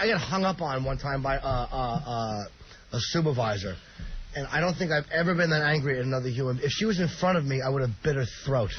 got hung up on one time by a supervisor. And I don't think I've ever been that angry at another human. If she was in front of me, I would have bit her throat.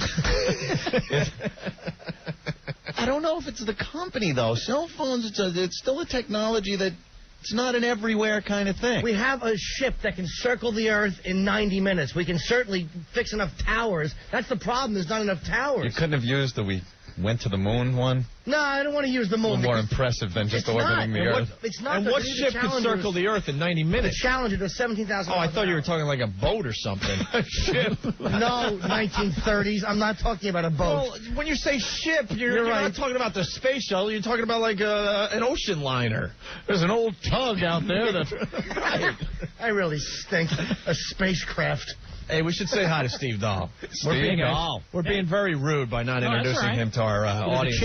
I don't know if it's the company, though. Cell phones, it's still a technology that it's not an everywhere kind of thing. We have a ship that can circle the Earth in 90 minutes. We can certainly fix enough towers. That's the problem. There's not enough towers. You couldn't have used the "we went to the moon" one? No, I don't want to use the moon. A little more impressive than just orbiting the Earth. It's not. And what ship could circle the Earth in 90 minutes? The Challenger does 17,000. Oh, I thought you were talking like a boat or something. A ship? No, 1930s. I'm not talking about a boat. Well, when you say ship, you're right. not talking about the space shuttle. You're talking about like an ocean liner. There's an old tug out there that... I really stink. A spacecraft. Hey, we should say hi to Steve Dahl. We're being very rude by not introducing him to our audience.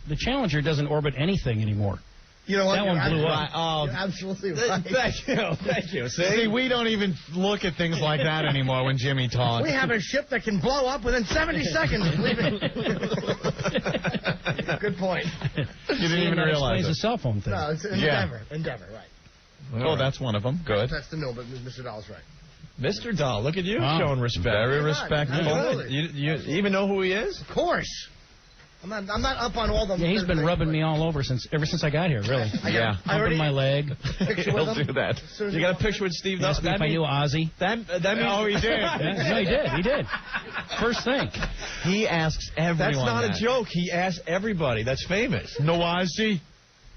The Challenger doesn't orbit anything anymore. You know what? That one blew up. You're absolutely right. Thank you. See, we don't even look at things like that anymore when Jimmy talks. We have a ship that can blow up within 70 seconds. Good point. You didn't even realize it. It's a cell phone thing. No, it's Endeavor. Endeavor, right. Oh, that's one of them. Good. That's the new, but Mr. Dahl's right. Mr. Dahl, look at you showing respect. Very respectful. You even know who he is? Of course. I'm not up on all the... Yeah, he's been rubbing me all over ever since I got here, really. Humping my leg. He'll do that. You got a picture with Steve Dahl? Asked me if I knew Ozzy. That means... Oh, he did. No, he did. First thing. He asks everyone. That's not a joke. He asks everybody. That's famous. No Ozzy?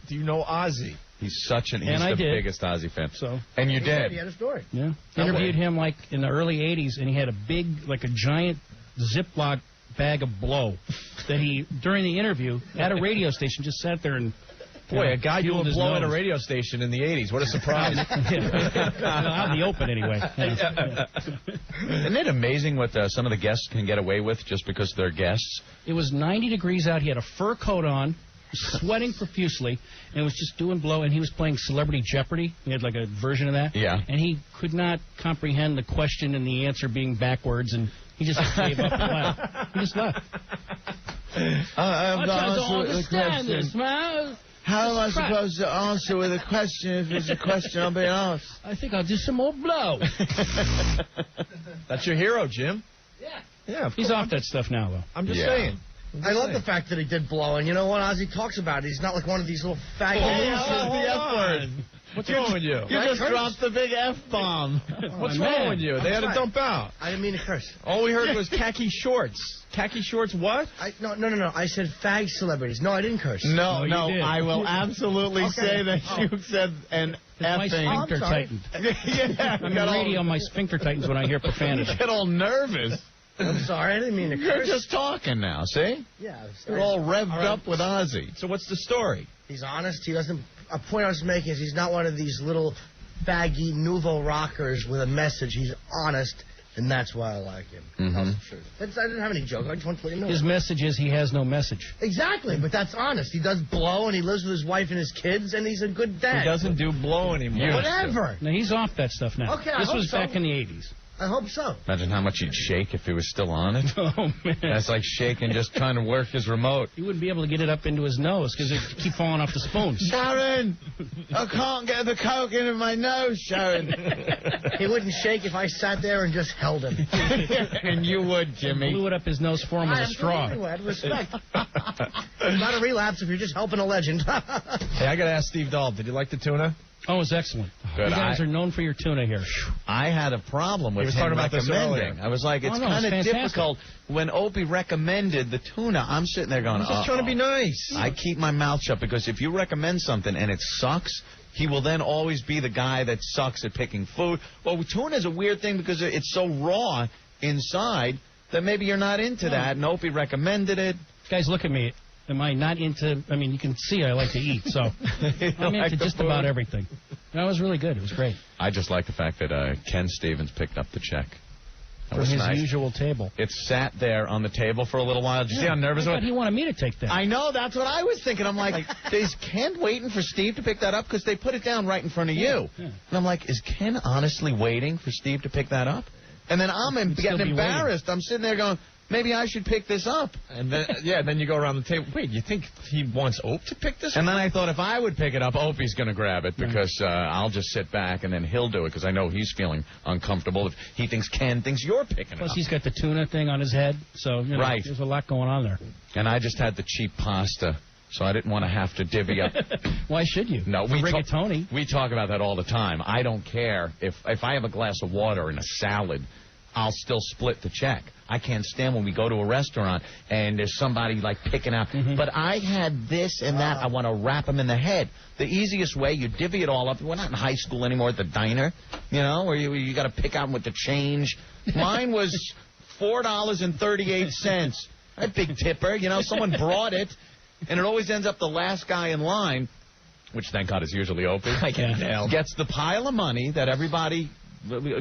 Do you know Ozzy? He's the biggest Ozzy fan. So. And you did. He had a story. Yeah. Interviewed him like in the early 80s, and he had a giant Ziploc bag of blow that he, during the interview, at a radio station, just sat there and... Boy, a guy doing blow at a radio station in the 80s. What a surprise. Out in the open, anyway. Isn't it amazing what some of the guests can get away with just because they're guests? It was 90 degrees out. He had a fur coat on, sweating profusely, and was just doing blow, and he was playing Celebrity Jeopardy. He had like a version of that. Yeah. And he could not comprehend the question and the answer being backwards, and he just gave up and left. He just left. I don't understand this, man. How am I supposed to answer with a question if it's a question I'm being asked? I think I'll do some more blow. That's your hero, Jim. Yeah, he's off that stuff now, though. I'm just saying. I love the fact that he did blow, and you know what Ozzy talks about? He's not like one of these little faggots. The F word. What's wrong with you? You just dropped the big F-bomb. What's wrong with you? They had to dump out. I didn't mean to curse. All we heard was khaki shorts. Khaki shorts what? No. I said fag celebrities. No, I didn't curse. No, I will absolutely say that you said an My sphincter tightened. On the radio, my sphincter tightens when I hear profanity. You get all nervous. I'm sorry, I didn't mean to curse. You're just talking now, see? Yeah. You're all revved up with Ozzy. So what's the story? He's honest. He doesn't... A point I was making is he's not one of these little baggy nouveau rockers with a message. He's honest, and that's why I like him. That's the truth. I didn't have any joke. I just want to let you know. His message is he has no message. Exactly, but that's honest. He does blow, and he lives with his wife and his kids, and he's a good dad. He doesn't do blow anymore. Whatever. No, he's off that stuff now. Okay, This was back in the 80s. I hope so. Imagine how much he'd shake if he was still on it. Oh, man. That's like shaking just trying to work his remote. He wouldn't be able to get it up into his nose because it'd keep falling off the spoons. Sharon! I can't get the coke into my nose, Sharon. He wouldn't shake if I sat there and just held him. And you would, Jimmy. Blew it up his nose for him with a straw. Out of respect. Not a relapse if you're just helping a legend. Hey, I got to ask Steve Dahl, did you like the tuna? Oh, it was excellent. Good. You guys are known for your tuna here. I had a problem with him recommending. I was like, it's kind of difficult. When Opie recommended the tuna, I'm sitting there going, I'm just trying to be nice. I keep my mouth shut because if you recommend something and it sucks, he will then always be the guy that sucks at picking food. Well, tuna is a weird thing because it's so raw inside that maybe you're not into that, and Opie recommended it. Guys, look at me. Am I not into... I mean, you can see I like to eat, so I'm into just about everything. That was really good. It was great. I just like the fact that Ken Stevens picked up the check. That was his nice. usual table. It sat there on the table for a little while. Did you see how nervous I was? He wanted me to take that. I know. That's what I was thinking. I'm like, is Ken waiting for Steve to pick that up? Because they put it down right in front of you. Yeah. And I'm like, is Ken honestly waiting for Steve to pick that up? And then I'm getting embarrassed. I'm sitting there going... maybe I should pick this up. And then, then you go around the table. Wait, you think he wants Ope to pick this up? And then I thought if I would pick it up, Opie's going to grab it because I'll just sit back and then he'll do it because I know he's feeling uncomfortable if he thinks Ken thinks you're picking it up. Plus, he's got the tuna thing on his head, so right. There's a lot going on there. And I just had the cheap pasta, so I didn't want to have to divvy up. Why should you? No, rigatoni. We talk about that all the time. I don't care if I have a glass of water and a salad, I'll still split the check. I can't stand when we go to a restaurant and there's somebody like picking out. But I had this and that. I want to wrap them in the head. The easiest way, you divvy it all up. We're not in high school anymore at the diner, where you got to pick out with the change. Mine was $4.38. A big tipper, someone brought it, and it always ends up the last guy in line, which thank God is usually Opie. I can't tell. Gets the pile of money that everybody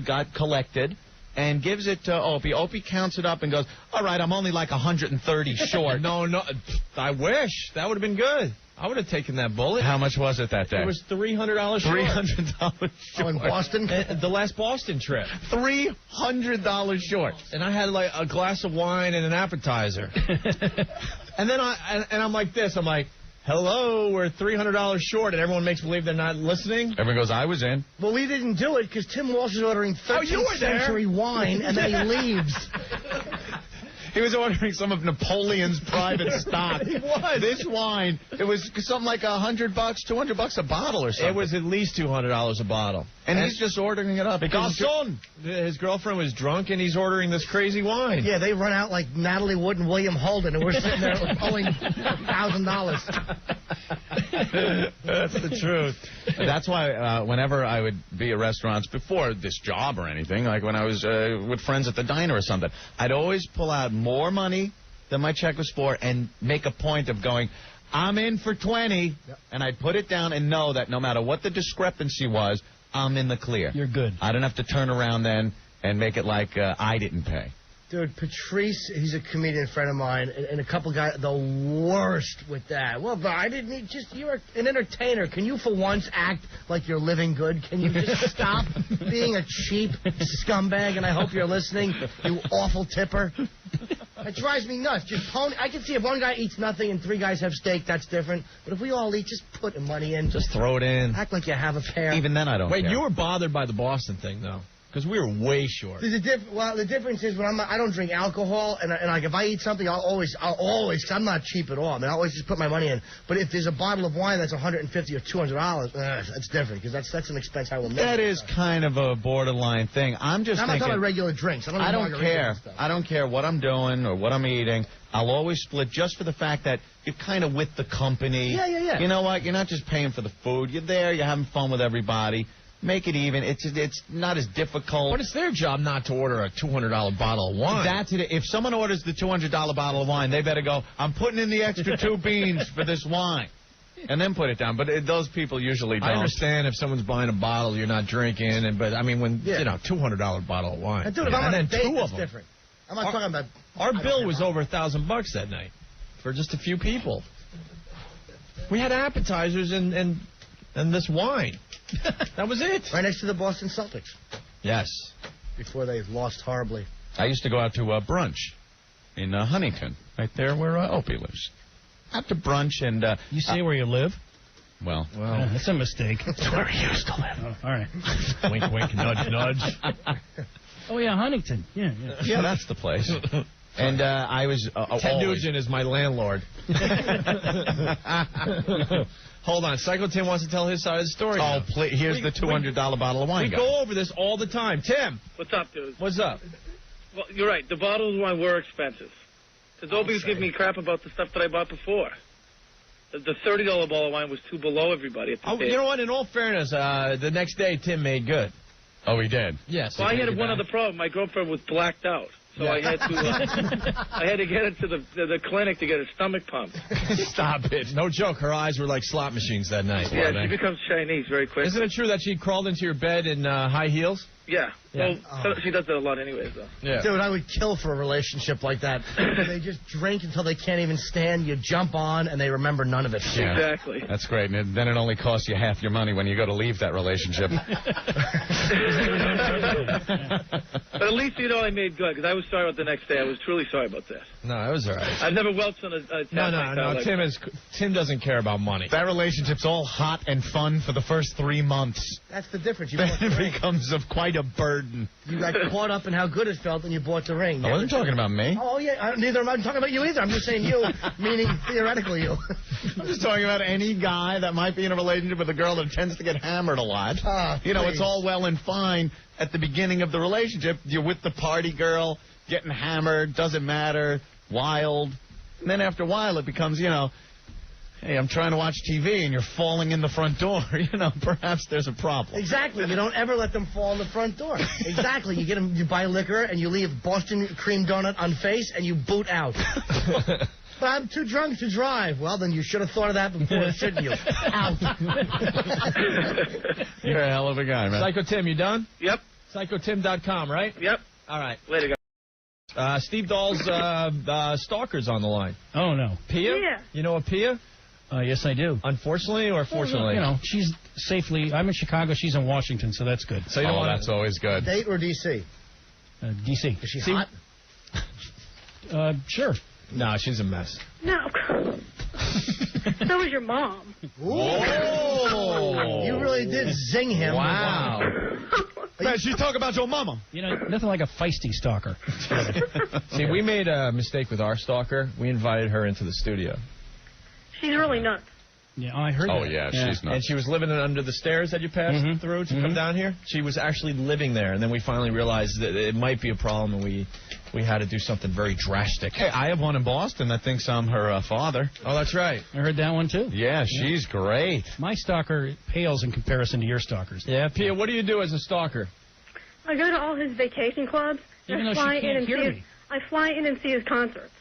got collected and gives it to Opie. Opie counts it up and goes, all right, I'm only like 130 short. No, I wish. That would have been good. I would have taken that bullet. How much was it that day? It was $300 short. $300 short. Oh, in Boston? The last Boston trip. $300 short. And I had like a glass of wine and an appetizer. And then I'm like this. I'm like, hello, we're $300 short, and everyone makes believe they're not listening. Everyone goes, I was in. Well, we didn't do it because Tim Walsh is ordering 13th century wine, and then he leaves. He was ordering some of Napoleon's private stock. He was. This wine, it was something like $100, $200 a bottle or something. It was at least $200 a bottle. And he's just ordering it up. Garçon! His girlfriend was drunk, and he's ordering this crazy wine. Yeah, they run out like Natalie Wood and William Holden, and we're sitting there owing $1,000. That's the truth. That's why whenever I would be at restaurants before this job or anything, like when I was with friends at the diner or something, I'd always pull out more money than my check was for and make a point of going, I'm in for 20, and I'd put it down and know that no matter what the discrepancy was, I'm in the clear. You're good. I don't have to turn around then and make it like I didn't pay. Dude, Patrice, he's a comedian friend of mine, and a couple guys, the worst with that. Well, but I didn't need, you're an entertainer. Can you for once act like you're living good? Can you just stop being a cheap scumbag? And I hope you're listening, you awful tipper. It drives me nuts. I can see if one guy eats nothing and three guys have steak, that's different. But if we all eat, just put the money in. Just throw it in. Act like you have a pair. Even then, I don't care. Wait, you were bothered by the Boston thing, though? Because we were way short. The difference is when I don't drink alcohol, and like if I eat something, I'll always, because I'm not cheap at all. I mean, I always just put my money in. But if there's a bottle of wine that's $150 or $200, that's different because that's an expense I will never. That is kind of a borderline thing. I'm just thinking. I'm not talking regular drinks. I don't care. I don't care what I'm doing or what I'm eating. I'll always split just for the fact that you're kind of with the company. Yeah. You know what? You're not just paying for the food. You're there. You're having fun with everybody. Make it even. It's not as difficult. But it's their job not to order a $200 bottle of wine. That's it. If someone orders the $200 bottle of wine, they better go, I'm putting in the extra 2 beans for this wine. And then put it down. But those people usually don't. I understand if someone's buying a bottle you're not drinking. But, I mean, when, $200 bottle of wine. Dude, if I'm on a date, that's different. I'm not talking about... Our bill was over $1,000 that night for just a few people. We had appetizers and this wine. That was it. Right next to the Boston Celtics. Yes. Before they lost horribly. I used to go out to brunch in Huntington, right there where Opie lives. Out to brunch and... you say where you live? Well, that's a mistake. It's where he used to live. Oh, all right. Wink, wink, nudge, nudge. Oh, yeah, Huntington. Yeah. Yeah, that's the place. And I was... Ted Nugent is my landlord. Hold on. Psycho Tim wants to tell his side of the story. Oh, please. Here's the $200 bottle of wine. We go over this all the time. Tim. What's up, dude? What's up? Well, you're right. The bottles of wine were expensive. Because Opie was giving me crap about the stuff that I bought before. The $30 bottle of wine was too below everybody at the table. You know what? In all fairness, the next day Tim made good. Oh, he did? Yes. Well, I had one other problem. My girlfriend was blacked out. So I had to get her to the clinic to get her stomach pumped. Stop it. No joke. Her eyes were like slot machines that night. Yeah, she becomes Chinese very quick. Isn't it true that she crawled into your bed in high heels? Yeah. Yeah. Well, she does that a lot anyways, though. Yeah. Dude, I would kill for a relationship like that. They just drink until they can't even stand. You jump on, and they remember none of it. Yeah. Exactly. That's great. And then it only costs you half your money when you go to leave that relationship. But at least you know I made good, because I was sorry about the next day. I was truly sorry about that. No, it was all right. I've never welched on a tap No. like that. Tim doesn't care about money. That relationship's all hot and fun for the first 3 months. That's the difference. You Then bought the it ring. becomes of quite a burden. You got caught up in how good it felt, and you bought the ring. I wasn't talking about me. Oh, yeah. Neither am I talking about you either. I'm just saying you, meaning theoretically you. I'm just talking about any guy that might be in a relationship with a girl that tends to get hammered a lot. You know, please. it's all well and fine at the beginning of the relationship. You're with the party girl, getting hammered, doesn't matter, wild. And then after a while it becomes, you know, hey, I'm trying to watch TV and you're falling in the front door. You know, perhaps there's a problem. Exactly. You don't ever let them fall in the front door. Exactly. You get them, you buy liquor, and you leave Boston cream donut on face, and you boot out. But I'm too drunk to drive. Well, then you should have thought of that before, shouldn't you? Out. You're a hell of a guy, man. Psycho Tim, you done? Yep. PsychoTim.com, right? Yep. All right. Later, guys. Steve Dahl's Stalker's on the line. Oh, no. Pia? Yeah. You know a Pia? Yes, I do. Unfortunately or fortunately? You know, she's safely. I'm in Chicago. She's in Washington, so that's good. So you don't Oh, want that's always good. Date or D.C.? D.C. Is she hot? Sure. No, she's a mess. No. So is your mom. You really did zing him. Wow. Man, she's talking about your mama. You know, nothing like a feisty stalker. See, we made a mistake with our stalker. We invited her into the studio. She's really nuts. Yeah, I heard Oh, that. yeah, she's not. And she was living under the stairs that you passed through to come down here. She was actually living there, and then we finally realized that it might be a problem, and we had to do something very drastic. Hey, I have one in Boston that thinks I'm her father. Oh, that's right. I heard that one, too. Yeah, she's great. My stalker pales in comparison to your stalkers. Yeah, Pia, what do you do as a stalker? I go to all his vacation clubs. Even I though fly she in can't and hear see me. I fly in and see his concerts.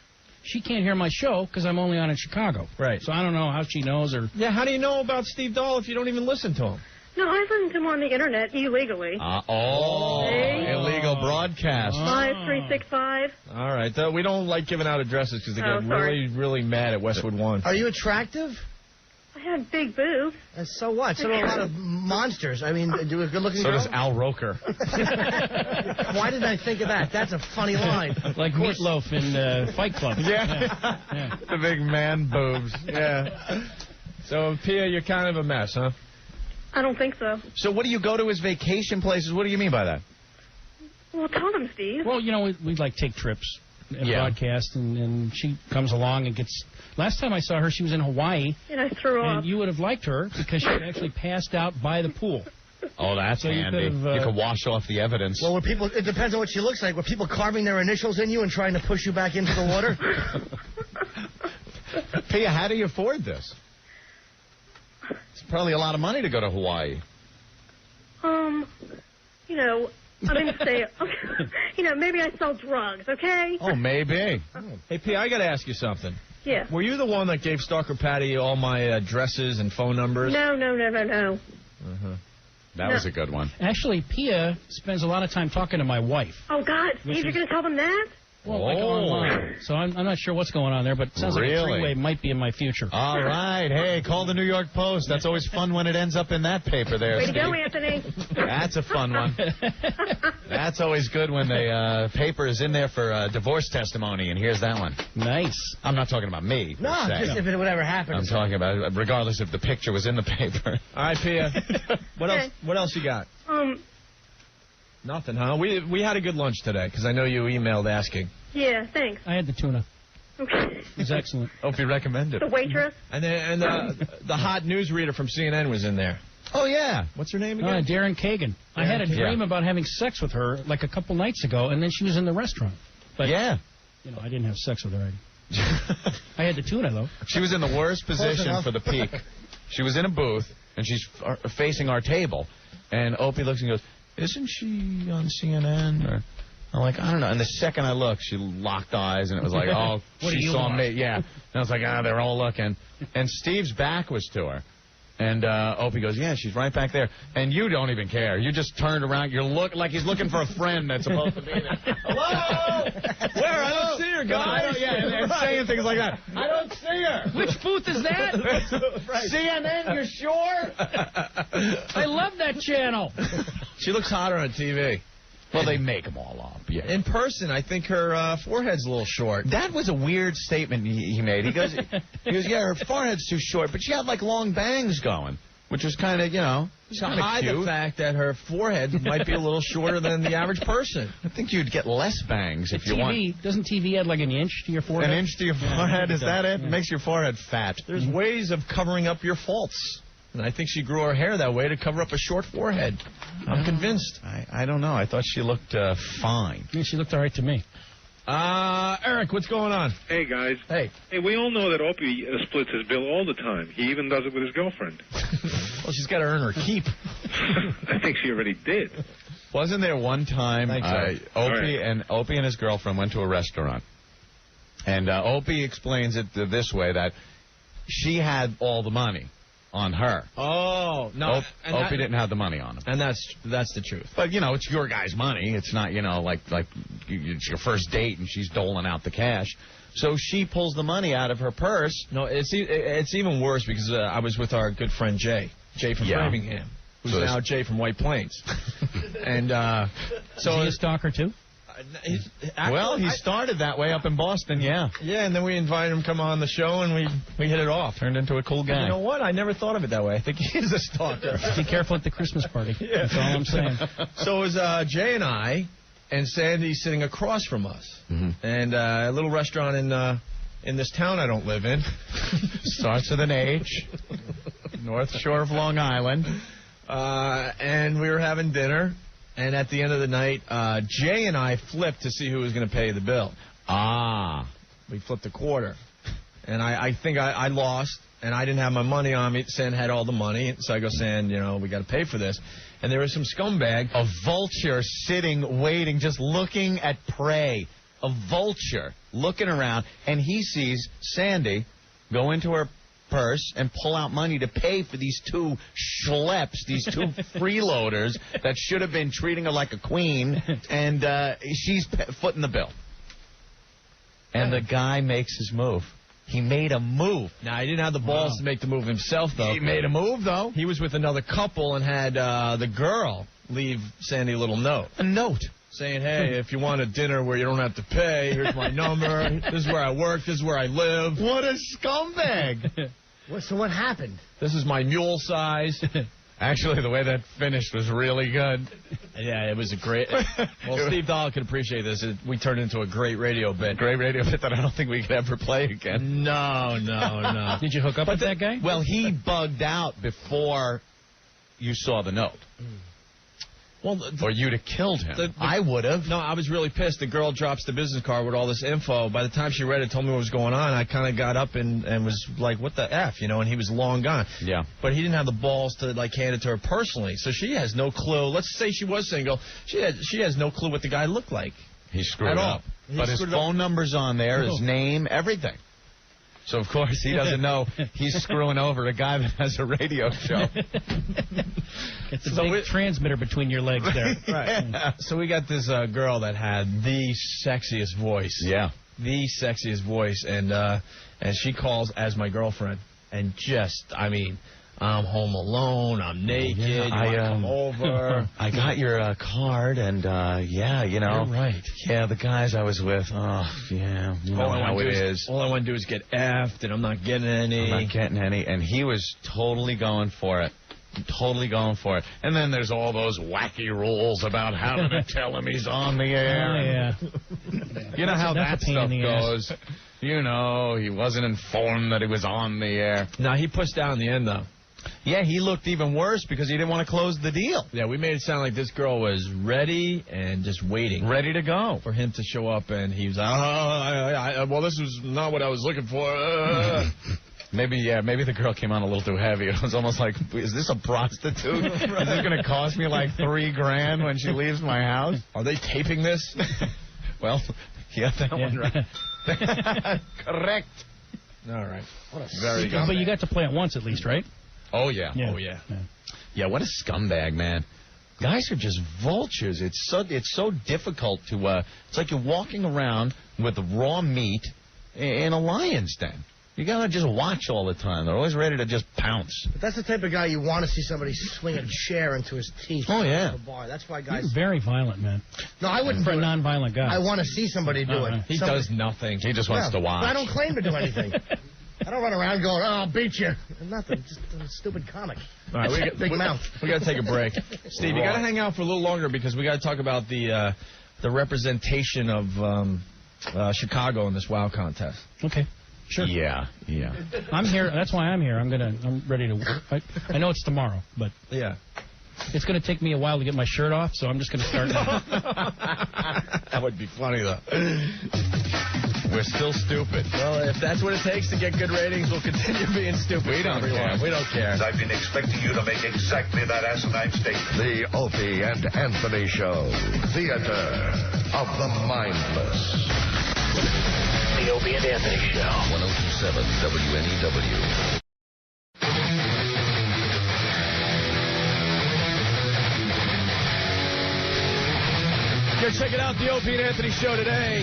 She can't hear my show because I'm only on in Chicago. Right. So I don't know how she knows or... Yeah, how do you know about Steve Dahl if you don't even listen to him? No, I listen to him on the internet illegally. Hey. Illegal broadcast. 5365. All right. We don't like giving out addresses because they get sorry. really, really mad at Westwood One. Are you attractive? I have big boobs. And so what? So do a lot of monsters. I mean, do a good-looking So girl? does Al Roker. Why didn't I think of that? That's a funny line. Like Meatloaf in Fight Club. Yeah. The big man boobs. Yeah. So, Pia, you're kind of a mess, huh? I don't think so. So what do you go to his vacation places? What do you mean by that? Well, tell them, Steve. Well, you know, we like take trips and broadcast, and she comes along and gets... Last time I saw her, she was in Hawaii, And I threw up. and you would have liked her because she actually passed out by the pool. Oh, that's So you handy. could've, You can wash off the evidence. Well, were people? It depends on what she looks like. Were people carving their initials in you and trying to push you back into the water? Pia, how do you afford this? It's probably a lot of money to go to Hawaii. You know, I didn't say, you know, maybe I sell drugs, okay? Oh, maybe. Hey, Pia, I got to ask you something. Yeah. Were you the one that gave Stalker Patty all my addresses and phone numbers? No. That was a good one. Actually, Pia spends a lot of time talking to my wife. Oh, God, Steve, you're going to tell them that? Well, like online. So I'm not sure what's going on there, but it sounds like a Really? three-way might be in my future. All right. Hey, call the New York Post. That's always fun when it ends up in that paper there, Way to Steve. go, Anthony. That's a fun one. That's always good when the paper is in there for divorce testimony, and here's that one. Nice. I'm not talking about me. per No, se. just if it would ever happen. I'm talking about regardless if the picture was in the paper. All right, Pia. What else? What else you got? Nothing, huh? We had a good lunch today because I know you emailed asking. Yeah, thanks. I had the tuna. Okay. It was excellent. Hope you recommend it. The waitress. And the hot newsreader from CNN was in there. Oh, yeah. What's her name again? Darren Kagan. I had a dream about having sex with her like a couple nights ago, and then she was in the restaurant. But, Yeah. you know, I didn't have sex with her. I had the tuna, though. She was in the worst position enough. for the peak. She was in a booth, and she's facing our table. And Opie looks and goes, isn't she on CNN? Or I'm like, I don't know. And the second I looked, she locked eyes, and it was like, oh, What do she you saw want? me. Yeah. And I was like, they're all looking. And Steve's back was to her. And Opie goes, yeah, she's right back there. And you don't even care. You just turned around. You're like he's looking for a friend that's supposed to be there. Hello? Where? I don't see her, guys. And saying things like that. I don't see her. Which booth is that? CNN, you're sure? I love that channel. She looks hotter on TV. Well, they make them all up. Yeah. In person, I think her forehead's a little short. That was a weird statement he made. He goes, yeah, her forehead's too short, but she had like long bangs going, which was kind of, to hide the fact that her forehead might be a little shorter than the average person. I think you'd get less bangs if you want. Doesn't TV add like an inch to your forehead? An inch to your forehead? Is that it? It makes your forehead fat. There's ways of covering up your faults. And I think she grew her hair that way to cover up a short forehead. I'm convinced. I don't know. I thought she looked fine. Yeah, she looked all right to me. Eric, what's going on? Hey, guys. Hey, we all know that Opie splits his bill all the time. He even does it with his girlfriend. Well, she's got to earn her keep. I think she already did. Wasn't there one time Opie and his girlfriend went to a restaurant, and Opie explains it this way, that she had all the money on her. Oh, no. Opie didn't have the money on him. And that's the truth. But, it's your guy's money. It's not, like it's your first date and she's doling out the cash. So she pulls the money out of her purse. No, it's even worse because I was with our good friend Jay from Framingham, who's now Jay from White Plains. And so is he a stalker, too? He started that way up in Boston, yeah. Yeah, and then we invited him to come on the show, and we hit it off. Turned into a cool guy. You know what? I never thought of it that way. I think he is a stalker. Be careful at the Christmas party. Yeah. That's all I'm saying. So it was Jay and I, and Sandy sitting across from us. Mm-hmm. And a little restaurant in this town I don't live in. Starts with an H. North Shore of Long Island. And we were having dinner. And at the end of the night, Jay and I flipped to see who was going to pay the bill. We flipped a quarter. And I think I lost, and I didn't have my money on me. San had all the money. So I go, San, we got to pay for this. And there was some scumbag. A vulture sitting, waiting, just looking at prey. A vulture looking around. And he sees Sandy go into her purse and pull out money to pay for these two schleps, these two freeloaders that should have been treating her like a queen, and she's footing the bill. And the guy makes his move. He made a move. Now, he didn't have the balls to make the move himself, though. He made a move, though. He was with another couple and had the girl leave Sandy a little note. A note? Saying, hey, if you want a dinner where you don't have to pay, here's my number. This is where I work. This is where I live. What a scumbag. So what happened? This is my mule size. Actually, the way that finished was really good. Yeah, it was a great... Well, Steve Dahl could appreciate this. We turned into a great radio bit. Great radio bit that I don't think we could ever play again. No. Did you hook up with that guy? Well, he bugged out before you saw the note. Well, or you'd have killed him. I would have. No, I was really pissed. The girl drops the business card with all this info. By the time she read it, told me what was going on, I kind of got up and was like, what the F, and he was long gone. Yeah. But he didn't have the balls to, hand it to her personally. So she has no clue. Let's say she was single. She has no clue what the guy looked like. He screwed up. But his phone number's on there, his name, everything. So, of course, he doesn't know he's screwing over a guy that has a radio show. It's a big transmitter between your legs there. Right. Yeah. So we got this girl that had the sexiest voice. Yeah. The sexiest voice. And she calls as my girlfriend. And I'm home alone. I'm naked. I come over. I got your card, and You're right. Yeah, the guys I was with. Oh, yeah. You know how it is. All I want to do is get effed, and I'm not getting any. And he was totally going for it. And then there's all those wacky rules about how to tell him he's on the air. Oh, yeah. You know how that stuff goes. He wasn't informed that he was on the air. No, he pushed out in the end, though. Yeah, he looked even worse because he didn't want to close the deal. Yeah, we made it sound like this girl was ready and just waiting. Ready to go. For him to show up, and he was like, well, this was not what I was looking for. Maybe the girl came on a little too heavy. It was almost like, is this a prostitute? Is this going to cost me like $3,000 when she leaves my house? Are they taping this? Well, yeah, that one right. Correct. All right. Very good. But you got to play it once at least, right? Oh, yeah. Yeah. Oh, yeah. Yeah, what a scumbag, man. Guys are just vultures. It's so difficult to, it's like you're walking around with raw meat in a lion's den. You got to just watch all the time. They're always ready to just pounce. But that's the type of guy you want to see somebody swing a chair into his teeth. Oh, yeah. At the bar. That's why guys... You're very violent, man. No, I wouldn't For a do it. non-violent guy. I want to see somebody do it. He does nothing. He just wants to watch. But I don't claim to do anything. I don't run around going, "Oh, I'll beat you." Nothing. Just a stupid comic. All right, Big mouth. We got to take a break. Steve, you got to hang out for a little longer because we got to talk about the representation of Chicago in this WOW contest. Okay. Sure. Yeah. I'm here. That's why I'm here. I'm ready to. I know it's tomorrow, but yeah, it's going to take me a while to get my shirt off, so I'm just going to start now. That would be funny though. We're still stupid. Well, if that's what it takes to get good ratings, we'll continue being stupid. We don't care. We don't care. I've been expecting you to make exactly that asinine statement. The Opie and Anthony Show. Theater of the mindless. The Opie and Anthony Show. 102.7 WNEW. You're checking out the Opie and Anthony Show today.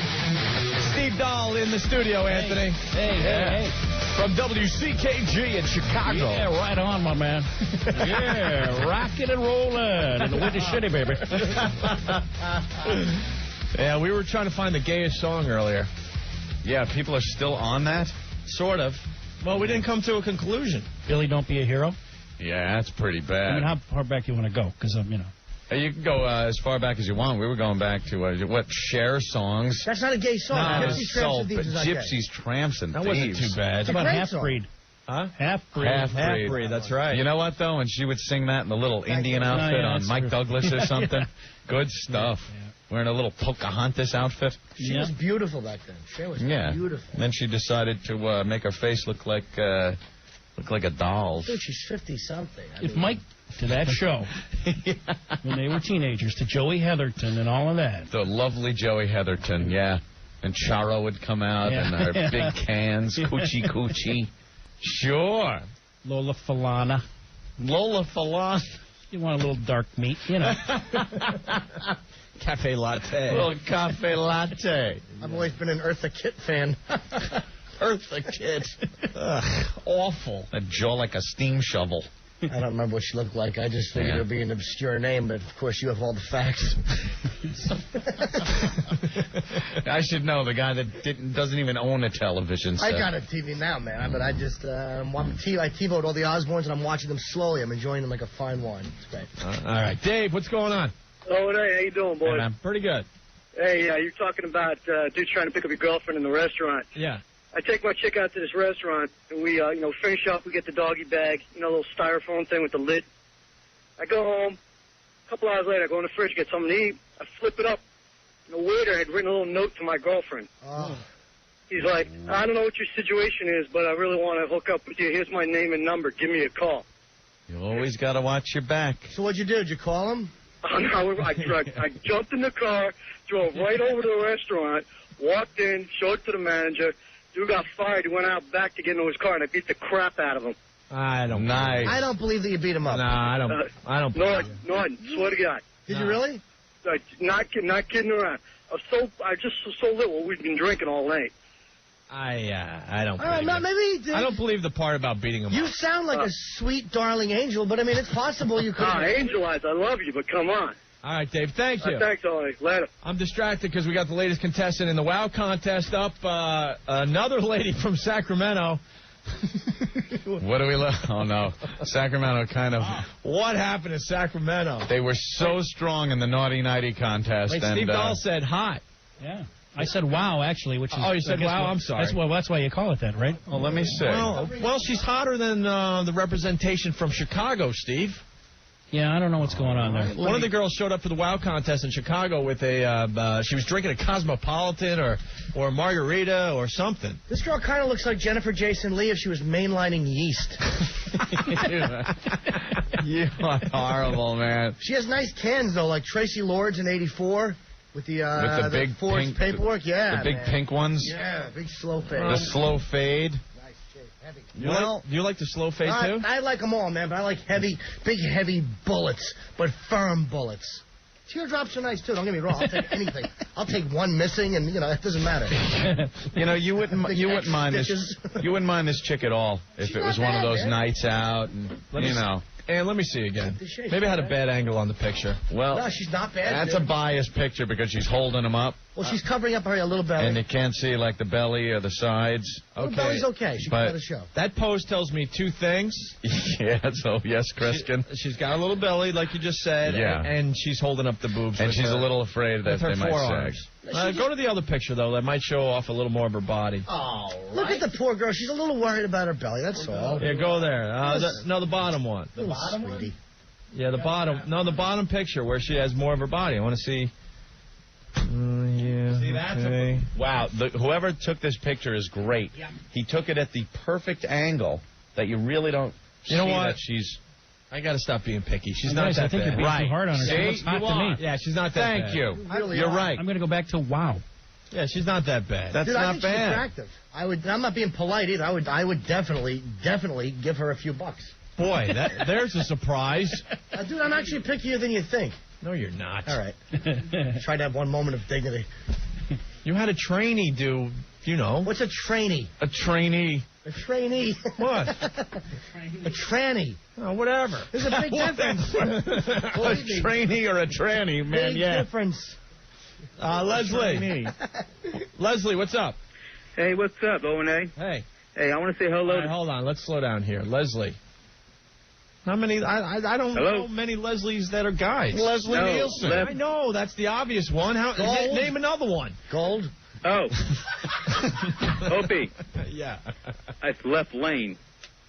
Steve Dahl in the studio, Anthony. Hey. From WCKG in Chicago. Yeah, right on, my man. Yeah, rocking and rolling in the Windy City, baby. Yeah, we were trying to find the gayest song earlier. Yeah, people are still on that? Sort of. Well, we didn't come to a conclusion. Billy, Don't Be a Hero. Yeah, that's pretty bad. I mean, how far back do you want to go? Because, Hey, you can go as far back as you want. We were going back to, Cher songs? That's not a gay song. No, Gypsies, Tramps, and Thieves is not gay. Gypsies, Tramps, and That Thieves. wasn't too bad. How about great Half-Breed? Huh? Half-Breed. Half-Breed, that's right. You know what, though? When she would sing that in the little Indian outfit on Mike Douglas or something. Good stuff. Yeah. Wearing a little Pocahontas outfit. She was beautiful back then. She was beautiful. And then she decided to make her face look like a doll. Dude, she's 50-something. If Mike, to that show, when they were teenagers, to Joey Heatherton and all of that. The lovely Joey Heatherton, yeah. And Charo would come out and her big cans, coochie coochie. Sure. Lola Falana. Lola Falana. You want a little dark meat, Cafe latte. A little cafe latte. I've always been an Eartha Kitt fan. Eartha Kitt. Ugh, awful. A jaw like a steam shovel. I don't remember what she looked like. I just figured it would be an obscure name, but of course you have all the facts. I should know, the guy that doesn't even own a television set. I got a TV now, man, but I just I TiVoed all the Osbournes, and I'm watching them slowly. I'm enjoying them like a fine wine. It's great. All right. Dave, what's going on? Oh, hey, how you doing, boys? Hey, man. Pretty good. Hey, you're talking about dudes trying to pick up your girlfriend in the restaurant. Yeah. I take my chick out to this restaurant, and we, finish up. We get the doggy bag, a little styrofoam thing with the lid. I go home. A couple hours later, I go in the fridge, get something to eat. I flip it up. And the waiter had written a little note to my girlfriend. Oh. He's like, I don't know what your situation is, but I really want to hook up with you. Here's my name and number. Give me a call. You always got to watch your back. So what'd you do? Did you call him? I jumped in the car, drove right over to the restaurant, walked in, showed it to the manager. Dude got fired. He went out back to get into his car, and I beat the crap out of him. I don't. Nice. I don't believe that you beat him up. No, I don't. I don't. No, swear to God. Did you really? Not kidding around. I just so little. We've been drinking all night. I don't. All right, believe it. maybe he did. I don't believe the part about beating him You up. sound like a sweet, darling angel, but I mean, it's possible you could. Angel Eyes, I love you, but come on. All right, Dave. Thank you. Thanks, Ollie. Later. I'm distracted because we got the latest contestant in the WOW contest up. Another lady from Sacramento. What do we look? Oh, no. Sacramento kind of. What happened in Sacramento? They were so strong in the Naughty Nighty contest. Wait, and, Steve Dahl said hot. Yeah. I said wow, actually, which is... Oh, you said wow? I'm sorry. That's why you call it that, right? Well, let me say. Well, she's hotter than the representation from Chicago, Steve. Yeah, I don't know what's going on there. One of the girls showed up for the WOW contest in Chicago with she was drinking a Cosmopolitan or a margarita or something. This girl kind of looks like Jennifer Jason Leigh if she was mainlining yeast. You are horrible, man. She has nice cans, though, like Tracy Lords in '84 with the big Ford's pink paperwork. Yeah, the big man. pink ones. Yeah, big slow fade. The slow fade. Nice shape. heavy. You like the slow fade too? I like them all, man, but I like big, heavy bullets, but firm bullets. Teardrops are nice, too. Don't get me wrong. I'll take anything. I'll take one missing, and, it doesn't matter. You wouldn't mind this. You wouldn't mind this chick at all if it was one of those nights out, and And let me see again. Maybe I had a bad angle on the picture. Well, no, she's not bad. That's a biased picture because she's holding them up. Well, she's covering up her little belly. And you can't see, like, the belly or the sides. Okay. The belly's okay. She can let it show. That pose tells me two things. Yes, Kreskin. She's got a little belly, like you just said. Yeah. And she's holding up the boobs. And she's a little afraid that they might sag. Go to the other picture, though. That might show off a little more of her body. Oh, look at the poor girl. She's a little worried about her belly. That's all. Yeah, go there. The bottom one. The bottom one? Yeah, the bottom. No, the bottom picture where she has more of her body. I want to see. See, that's wow. Whoever took this picture is great. Yeah. He took it at the perfect angle that you really don't. You know what? That she's. I got to stop being picky. She's not that bad. I think you're being too hard on her. She looks hot to me. Yeah, she's not that bad. Thank you. You're right. I'm going to go back to wow. Yeah, she's not that bad. Dude, I think she's attractive. I'm not being polite either. I would definitely give her a few bucks. Boy, there's a surprise. Dude, I'm actually pickier than you think. No, you're not. All right. Try to have one moment of dignity. You had a trainee do, What's a trainee? A trainee. A trainee. What? A tranny. Oh, whatever. There's a big difference. A trainee or a tranny, man, big difference. Leslie. Leslie, what's up? Hey, what's up, O&A? Hey. Hey, I want to say hello. Right, hold on. Let's slow down here. Leslie. How many? I don't know many Leslies that are guys. Leslie Nielsen. I know. That's the obvious one. Name another one. Gold. Oh. Opie. Yeah. That's Left Lane.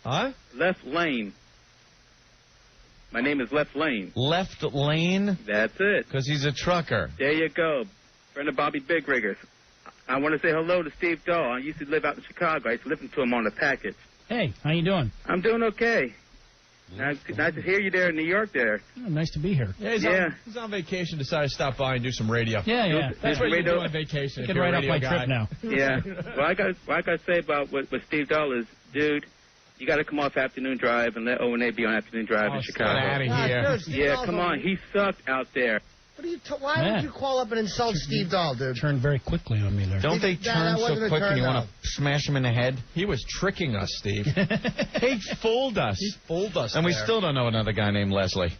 Huh? Left Lane. My name is Left Lane. Left Lane? That's it. Because he's a trucker. There you go. Friend of Bobby Big Riggers. I want to say hello to Steve Dahl. I used to live out in Chicago. I used to listen to him on the package. Hey, how you doing? I'm doing okay. Nice to hear you there in New York there. Oh, nice to be here. Yeah, he's on vacation, decided to stop by and do some radio. Yeah. That's what you do on vacation. I can write off my trip now. Yeah. Well, I got to say about what Steve Dahl is, dude, you got to come off Afternoon Drive and let O&A be on Afternoon Drive in Chicago. Get out of here. Yeah, come on. He sucked out there. Why would you call up and insult Steve Dahl, dude? Turned very quickly on me there. Don't they turn so quick and you want to smash him in the head? He was tricking us, Steve. He fooled us. He fooled us. And we still don't know another guy named Leslie.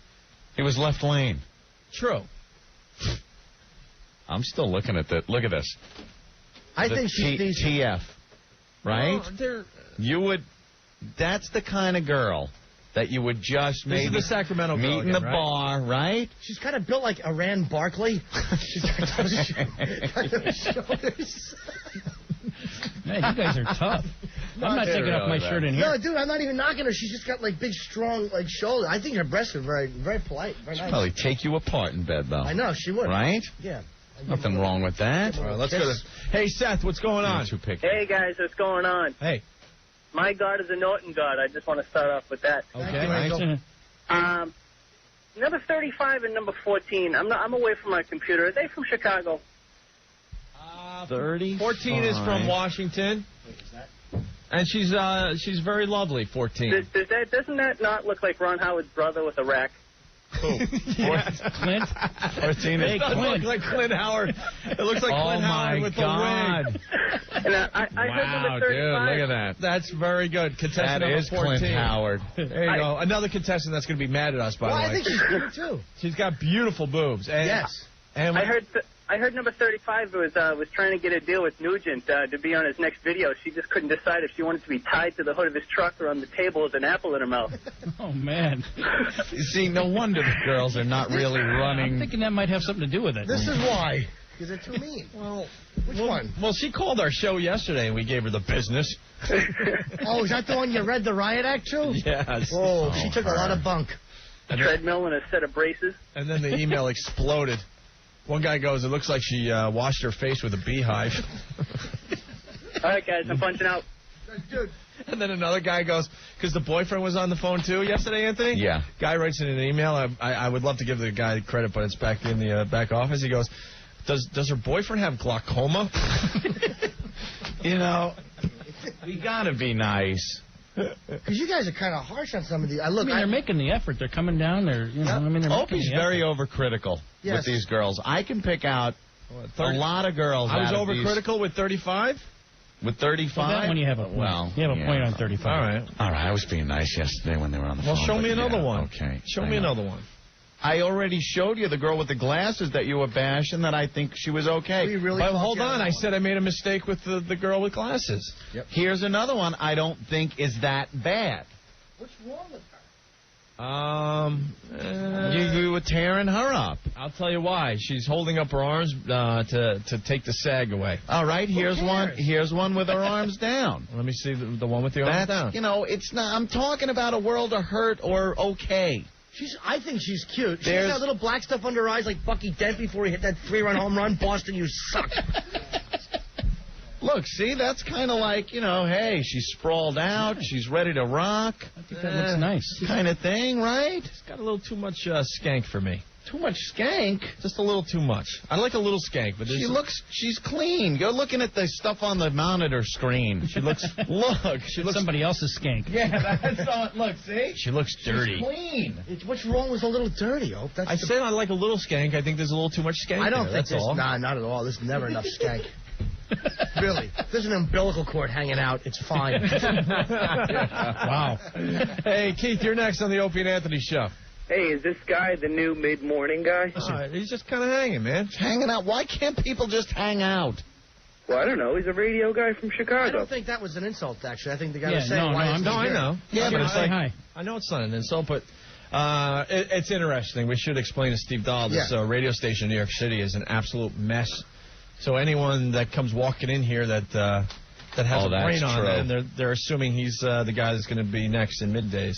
He was Left Lane. True. I'm still looking at that. Look at this. I think she's TF, right? Well, you would. That's the kind of girl that you would just maybe the Sacramento meet girl in the bar, right? She's kind of built like Iran Barkley. She's got those shoulders. Man, you guys are tough. I'm not taking off my shirt in here. No, dude, I'm not even knocking her. She's just got like big, strong, like shoulders. I think her breasts are very, very polite. Very nice. She'd probably take you apart in bed, though. I know she would. Right? Yeah. Nothing wrong with that. All right, let's go to. Hey, Seth, what's going on? Hey guys, what's going on? Hey. My God is a Norton God. I just want to start off with that. Okay. Number 35 and number 14. I'm away from my computer. Are they from Chicago? 30. 14 is from Washington. And she's very lovely, 14. Doesn't that not look like Ron Howard's brother with a rack? Who? Clint? 14 It doesn't look like Clint Howard. It looks like Clint Howard with the wig. And I heard number 35. Dude, look at that. That's very good. Contestant that is 14. Clint Howard. There you go. Another contestant that's going to be mad at us, by the way. I think she's good, too. She's got beautiful boobs. And, yes. And I heard number 35 was trying to get a deal with Nugent to be on his next video. She just couldn't decide if she wanted to be tied to the hood of his truck or on the table with an apple in her mouth. Oh, man. You see, no wonder the girls are not really running. I'm thinking that might have something to do with it. This is why. Because they're too mean. Which one? Well, she called our show yesterday, and we gave her the business. Oh, is that the one you read the riot act to? Yes. Oh, she took a lot of bunk. A treadmill and a set of braces. And then the email exploded. One guy goes, it looks like she washed her face with a beehive. All right, guys, I'm punching out. Dude. And then another guy goes, because the boyfriend was on the phone too yesterday, Anthony? Yeah. Guy writes in an email. I would love to give the guy credit, but it's back in the back office. He goes, does her boyfriend have glaucoma? You know, we got to be nice. Because you guys are kind of harsh on some of these. They're making the effort. They're coming down. They're, they're making Opie's the very effort. overcritical with these girls. I can pick out a lot of girls. I was overcritical with 35? With 35? Well, that one you have a point. You have a point on 35. All right. I was being nice yesterday when they were on the phone. Well, show me another one. Okay. Show me another one. I already showed you the girl with the glasses that you were bashing that I think she was okay. But hold on. I said I made a mistake with the girl with glasses. Yep. Here's another one I don't think is that bad. What's wrong with her? You were tearing her up. I'll tell you why. She's holding up her arms to take the sag away. All right, here's one. Here's one with her arms down. Let me see the one with the arms down. You know, it's not. I'm talking about a world of hurt or okay. I think she's cute. She's got little black stuff under her eyes like Bucky Dent before he hit that 3-run home run. Boston, you suck. Look, see, that's kind of like, hey, she's sprawled out, she's ready to rock. I think that looks nice. Kind of thing, right? It's got a little too much skank for me. Too much skank? Just a little too much. I like a little skank, but she's clean. You're looking at the stuff on the monitor screen. She looks, she looks somebody else's skank. Yeah, that's all. Look, see? She looks dirty. She's clean. What's wrong with a little dirty, Ope? I said I like a little skank. I think there's a little too much skank. I don't think that's all. Nah, not at all. There's never enough skank. Really. There's an umbilical cord hanging out. It's fine. Wow. Hey, Keith, you're next on the Opie and Anthony show. Hey, is this guy the new mid-morning guy? He's just kind of hanging, man. Hanging out. Why can't people just hang out? Well, I don't know. He's a radio guy from Chicago. I don't think that was an insult, actually. I think the guy was Yeah, saying why no, I know. Yeah, but it's like... Hi. I know it's not an insult, but it's interesting. We should explain to Steve Dahl this radio station in New York City is an absolute mess. So anyone that comes walking in here that has a brain on them, they're assuming he's the guy that's going to be next in middays.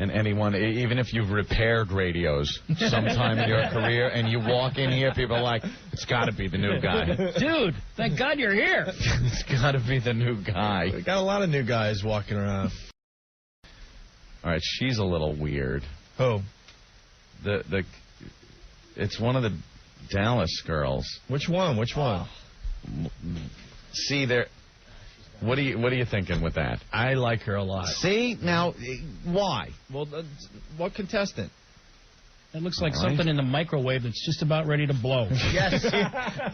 And anyone, even if you've repaired radios sometime in your career and you walk in here, people are like, it's got to be the new guy. Dude, thank God you're here. It's got to be the new guy. We got a lot of new guys walking around. All right, she's a little weird. Who? It's one of the Dallas girls. Which one? See, there. What are you thinking with that? I like her a lot. See? Now, why? Well, what contestant? It looks like something in the microwave that's just about ready to blow. Yes.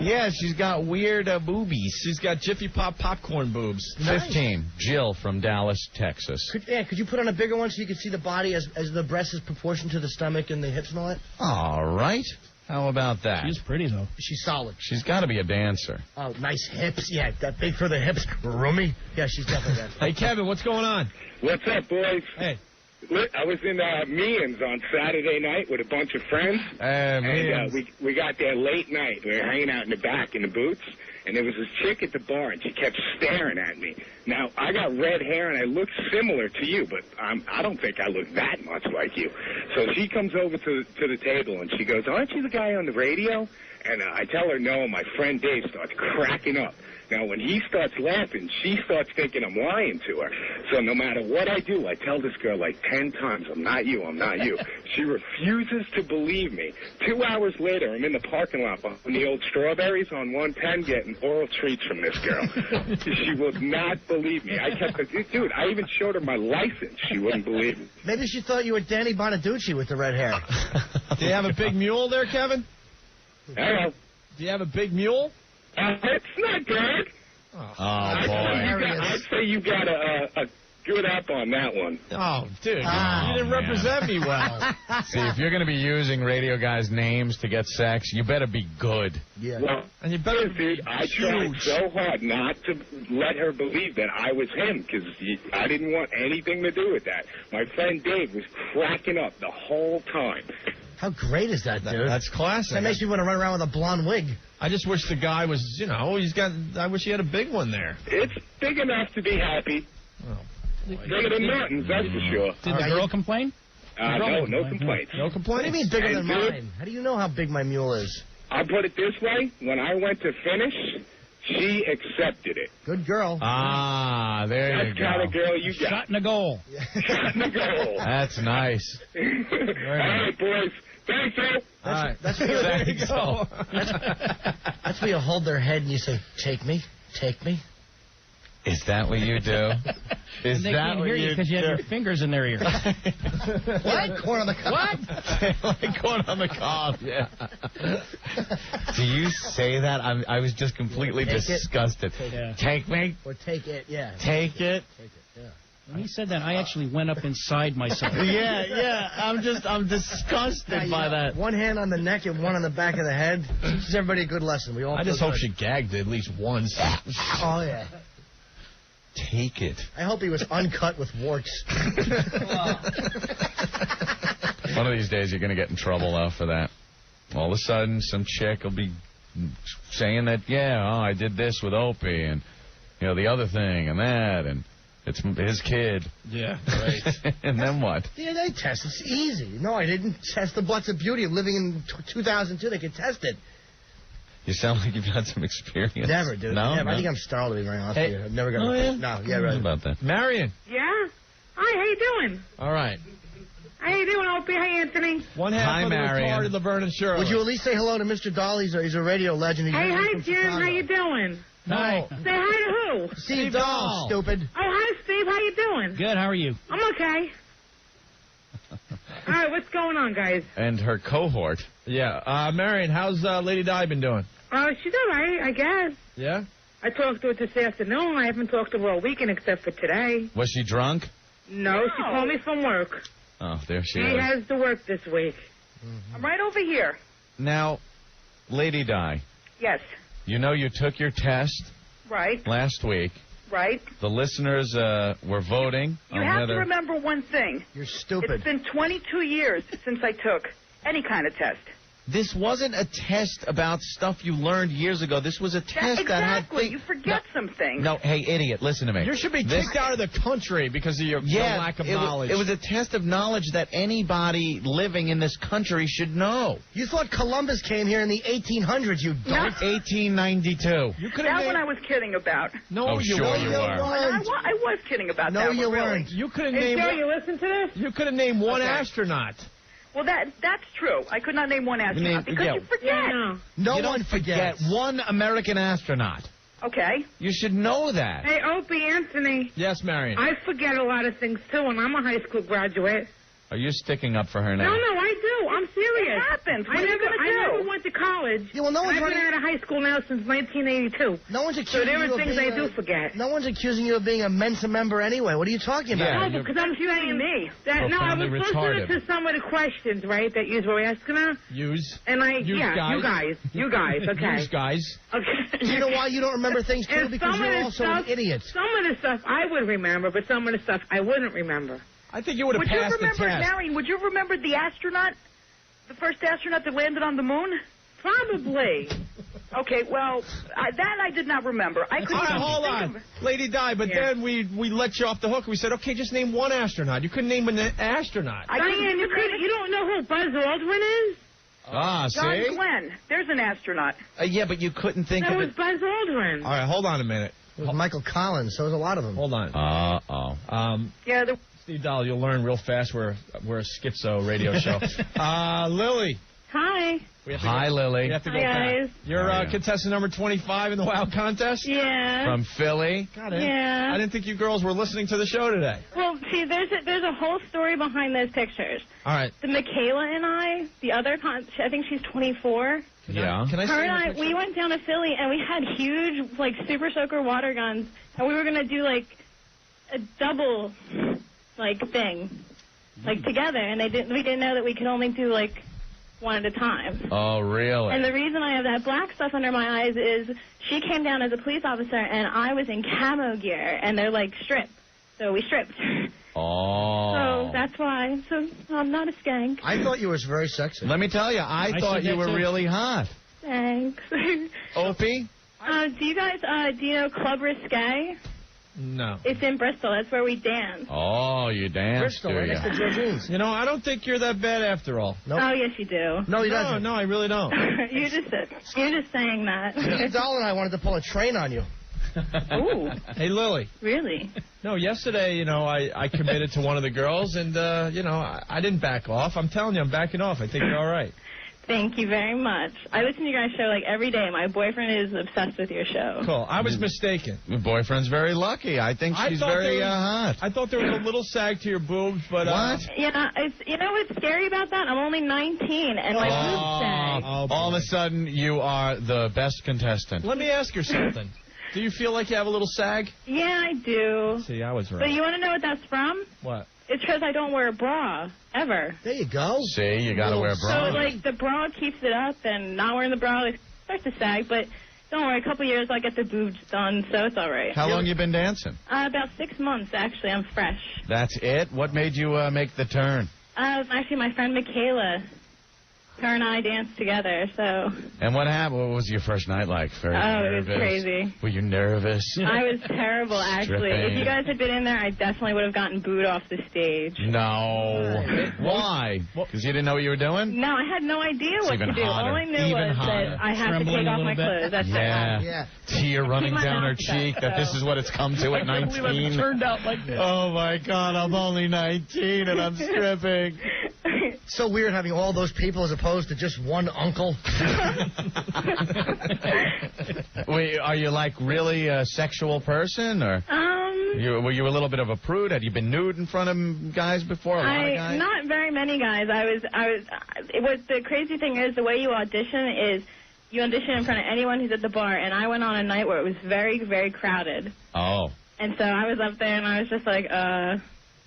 Yeah, she's got weird boobies. She's got Jiffy Pop popcorn boobs. Nice. 15. Jill from Dallas, Texas. Could you put on a bigger one so you could see the body as the breast is proportioned to the stomach and the hips and all that? All right. How about that? She's pretty, though. She's solid. She's got to be a dancer. Oh, nice hips. Yeah, that big for the hips. Roomy. Yeah, she's definitely that. Hey, Kevin, what's going on? What's up, boys? Hey. Look, I was in Meehan's on Saturday night with a bunch of friends. And we got there late night. We were hanging out in the back in the booths. And there was this chick at the bar, and she kept staring at me. Now, I got red hair, and I look similar to you, but I don't think I look that much like you. So she comes over to the table, and she goes, aren't you the guy on the radio? And I tell her no, and my friend Dave starts cracking up. Now, when he starts laughing, she starts thinking I'm lying to her. So no matter what I do, I tell this girl like 10 times, I'm not you, I'm not you. She refuses to believe me. 2 hours later, I'm in the parking lot behind the old Strawberries on 110 getting oral treats from this girl. She would not believe me. I kept, dude, I even showed her my license. She wouldn't believe me. Maybe she thought you were Danny Bonaducci with the red hair. Do you have a big mule there, Kevin? Hello. Do you have a big mule? It's not good. Oh, boy. I'd say you got a good up on that one. Oh, dude. You didn't represent me well. See, if you're going to be using radio guys' names to get sex, you better be good. Yeah. Well, and you better dude, I tried so hard not to let her believe that I was him because I didn't want anything to do with that. My friend Dave was cracking up the whole time. How great is that, dude? That's classic. That makes me want to run around with a blonde wig. I just wish the guy was, I wish he had a big one there. It's big enough to be happy. Oh, bigger than Martin's, that's for sure. Did the girl complain? No complaints. No complaints? What do you mean bigger than mine? How do you know how big my mule is? I'll put it this way. When I went to finish, she accepted it. Good girl. Ah, there you go. That's the kind of girl you got. Shot in the goal. Shot in the goal. That's nice. All right, boys. Thanks, Joe. That's where you go. That's where you hold their head and you say, take me, take me. Is that what you do? Is they that can't what hear you because you have your fingers in their ear. What? Corn on the cob. What? Like corn on the cob, yeah. Do you say that? I was just completely disgusted. Take me? Or take it, yeah. Take it? Take it, yeah. When he said that, I actually went up inside myself. Yeah. I'm disgusted by that. One hand on the neck and one on the back of the head. Teaches everybody a good lesson. We all. I just hope she gagged at least once. Oh, yeah. Take it. I hope he was uncut with warts. One of these days you're going to get in trouble, though, for that. All of a sudden, some chick will be saying that, I did this with Opie, and, the other thing, and that, and it's his kid. Yeah, right. And then what? DNA test. It's easy. No, I didn't test the Bloods of Beauty of living in 2002. They could test it. You sound like you've had some experience. Never, dude. No? Never. I think I'm startled to be very honest with you. I've never got No, yeah, right. About that. Marion. Yeah? Hi, how you doing? All right. How you doing, Opie? Hi, Anthony. One half of the retarded Laverne and Shirley. Would you at least say hello to Mr. Dahl? He's a radio legend. He's Hi, Jim. How you doing? Hi. Say hi to who? Steve Dahl, stupid. Oh, hi, Steve. How you doing? Good. How are you? I'm okay. All right, what's going on, guys? And her cohort. Yeah. Marion, how's Lady Di been doing? She's all right, I guess. Yeah? I talked to her this afternoon. I haven't talked to her all weekend except for today. Was she drunk? No, she called me from work. Oh, there she is. She has to work this week. Mm-hmm. I'm right over here. Now, Lady Di, Yes. you took your test Right. last week. Right. The listeners were voting. You have to remember one thing. You're stupid. It's been 22 years since I took any kind of test. This wasn't a test about stuff you learned years ago. This was a test that had... Exactly. You forget something. No, hey, idiot, listen to me. You should be kicked out of the country because of your lack of knowledge. It was a test of knowledge that anybody living in this country should know. You thought Columbus came here in the 1800s, you dope. 1892. You could That's what I was kidding about. No, you sure weren't. you were. I was kidding about that. No, you really. weren't. You could have Hey, named. Joe, you listen to this? You could have named one astronaut. Well, that's true. I could not name one astronaut because you forget. No You one don't forget forgets. one American astronaut. Okay. You should know that. Hey, Opie, Anthony. Yes, Marion. I forget a lot of things, too, and I'm a high school graduate. Are you sticking up for her now? No, I do. I'm serious. It happens. I never went to college. Yeah, well, no one's I've been out of high school now since 1982. No one's accusing So there you are of things being I do forget. No one's accusing you of being a Mensa member anyway. What are you talking about? No, because I'm saying me. No, I was supposed to answer some of the questions, right, that you were asking her. Use. And you guys, okay. Use guys. Okay. Do you know why you don't remember things, too? And Because some you're of also the an idiot. Some of the stuff I would remember, but some of the stuff I wouldn't remember. I think you would have passed the test. Marion, would you remember the astronaut? The first astronaut that landed on the moon? Probably. Okay, well, that I did not remember. I couldn't even hold think on. of... Lady Di, but then we let you off the hook. We said, okay, just name one astronaut. You couldn't name an astronaut. Diane, you don't know who Buzz Aldrin is? Ah, see? John Glenn. There's an astronaut. Yeah, but you couldn't think That of was it. Buzz Aldrin. All right, hold on a minute. It was Michael Collins, so there's a lot of them. Hold on. Uh-oh. Yeah, Steve Dahl, you'll learn real fast. We're a schizo radio show. Lily. Hi. Hi, Lily. We have to go Hi, back. guys. You're contestant number 25 in the WOW contest? Yeah. From Philly. Got it. Yeah. I didn't think you girls were listening to the show today. Well, see, there's a whole story behind those pictures. All right. The Michaela and I, the other I think she's 24. Yeah. Can I see Her and your I, picture? we went down to Philly and we had huge, Super Soaker water guns, and we were gonna do a double, thing, together, and we didn't know that we could only do one at a time. Oh, really? And the reason I have that black stuff under my eyes is she came down as a police officer, and I was in camo gear, and they're stripped. So we stripped. Oh. So that's why. So I'm not a skank. I thought you were very sexy. Let me tell you, I thought said you that were too. really hot. Thanks. Opie? Do you guys, do you know Club Risque? No. It's in Bristol. That's where we dance. Oh, you danced, Bristol, do right you? next to Georgine's. You know, I don't think you're that bad after all. Nope. Oh, yes, you do. No, he doesn't. No, I really don't. you're just saying that. Steve Dahl and I wanted to pull a train on you. Ooh, Hey, Lily. really? No, yesterday, I committed to one of the girls, and, I didn't back off. I'm telling you, I'm backing off. I think you're all right. Thank you very much. I listen to your guys' show like every day. My boyfriend is obsessed with your show. Cool. I was mistaken. Your boyfriend's very lucky. I think she's very hot. I thought there was a little sag to your boobs, but... What? Yeah, you know what's scary about that? I'm only 19, and my boobs sag. All of a sudden, you are the best contestant. Let me ask you something. Do you feel like you have a little sag? Yeah, I do. See, I was right. But you want to know what that's from? What? It's because I don't wear a bra, ever. There you go. See, you got to wear a bra. So, like, the bra keeps it up, and not wearing the bra, it starts to sag, but don't worry, a couple years I'll get the boobs done, so it's all right. How long you been dancing? About 6 months, actually. I'm fresh. That's it? What made you make the turn? Actually, my friend Michaela, her and I danced together, so... And what happened? What was your first night like? Very nervous? It was crazy. Were you nervous? I was terrible, actually. Stripping. If you guys had been in there, I definitely would have gotten booed off the stage. No. Why? Because you didn't know what you were doing? No, I had no idea what to do. Hotter. All I knew was that I had to take off my clothes. That's yeah. Tear running down her cheek that this is what it's come to at 19. I can't believe it turned out like this. Oh, my God, I'm only 19 and I'm stripping. So weird having all those people as opposed to just one uncle. Wait, are you like really a sexual person, or were you a little bit of a prude? Had you been nude in front of guys before? A lot of guys? Not very many guys. What the crazy thing is, the way you audition is you audition in front of anyone who's at the bar, and I went on a night where it was very, very crowded. Oh. And so I was up there, and I was just like, all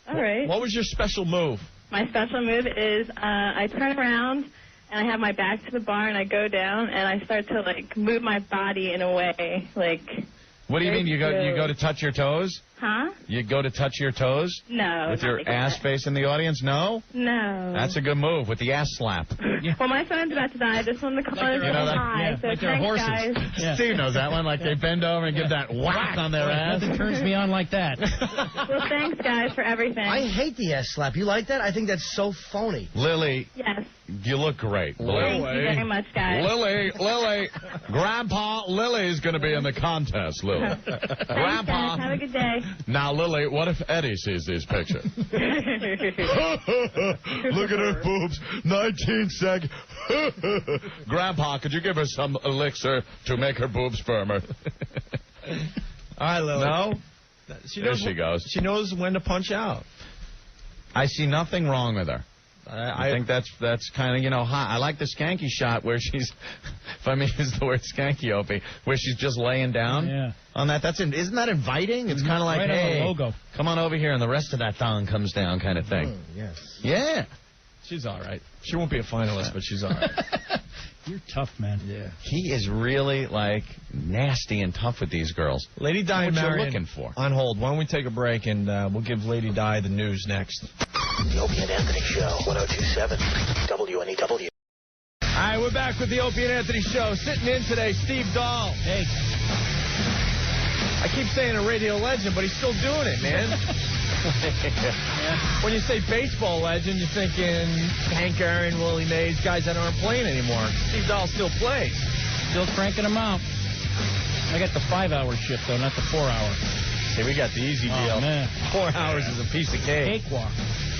right. What was your special move? My special move is I turn around, and I have my back to the bar, and I go down, and I start to, like, move my body in a way, like... What do you mean? You go to touch your toes? Huh? You go to touch your toes? No. With your ass face in the audience? No? No. That's a good move, with the ass slap. Well, my son's about to die. I just wanted to call and say hi. So like they're thanks, horses. guys. Yeah. Steve knows that one. Like they bend over and give that whack on their ass. Nothing turns me on like that. Well, thanks, guys, for everything. I hate the ass slap. You like that? I think that's so phony. Lily. Yes. You look great. Thank you very much, guys. Lily. Grandpa Lily's going to be in the contest, Lily. Thanks, Grandpa. guys. Have a good day. Now, Lily, what if Eddie sees these pictures? Look at her boobs. 19 seconds. Grandpa, could you give her some elixir to make her boobs firmer? All right, Lily. No? There she goes. She knows when to punch out. I see nothing wrong with her. I think that's kind of, hot. I like the skanky shot where she's, if I may use the word skanky, Opie, where she's just laying down on that. Isn't that inviting? It's kind of like, right hey, on the logo. Come on over here, and the rest of that thong comes down kind of thing. Yes. Yeah. She's all right. She won't be a finalist, but she's all right. You're tough, man. Yeah. He is really, nasty and tough with these girls. Lady Di and what you're Marion looking for. On hold. Why don't we take a break, and we'll give Lady Di the news next. The Opie and Anthony Show, 102.7 WNEW. All right, we're back with the Opie and Anthony Show. Sitting in today, Steve Dahl. Hey. I keep saying a radio legend, but he's still doing it, man. When you say baseball legend, you're thinking Hank Aaron, Willie Mays, guys that aren't playing anymore. Steve Dahl still plays. Still cranking them out. I got the 5-hour shift, though, not the 4-hour. Hey, we got the easy deal. Oh, man. 4 hours is a piece of cake. Cakewalk.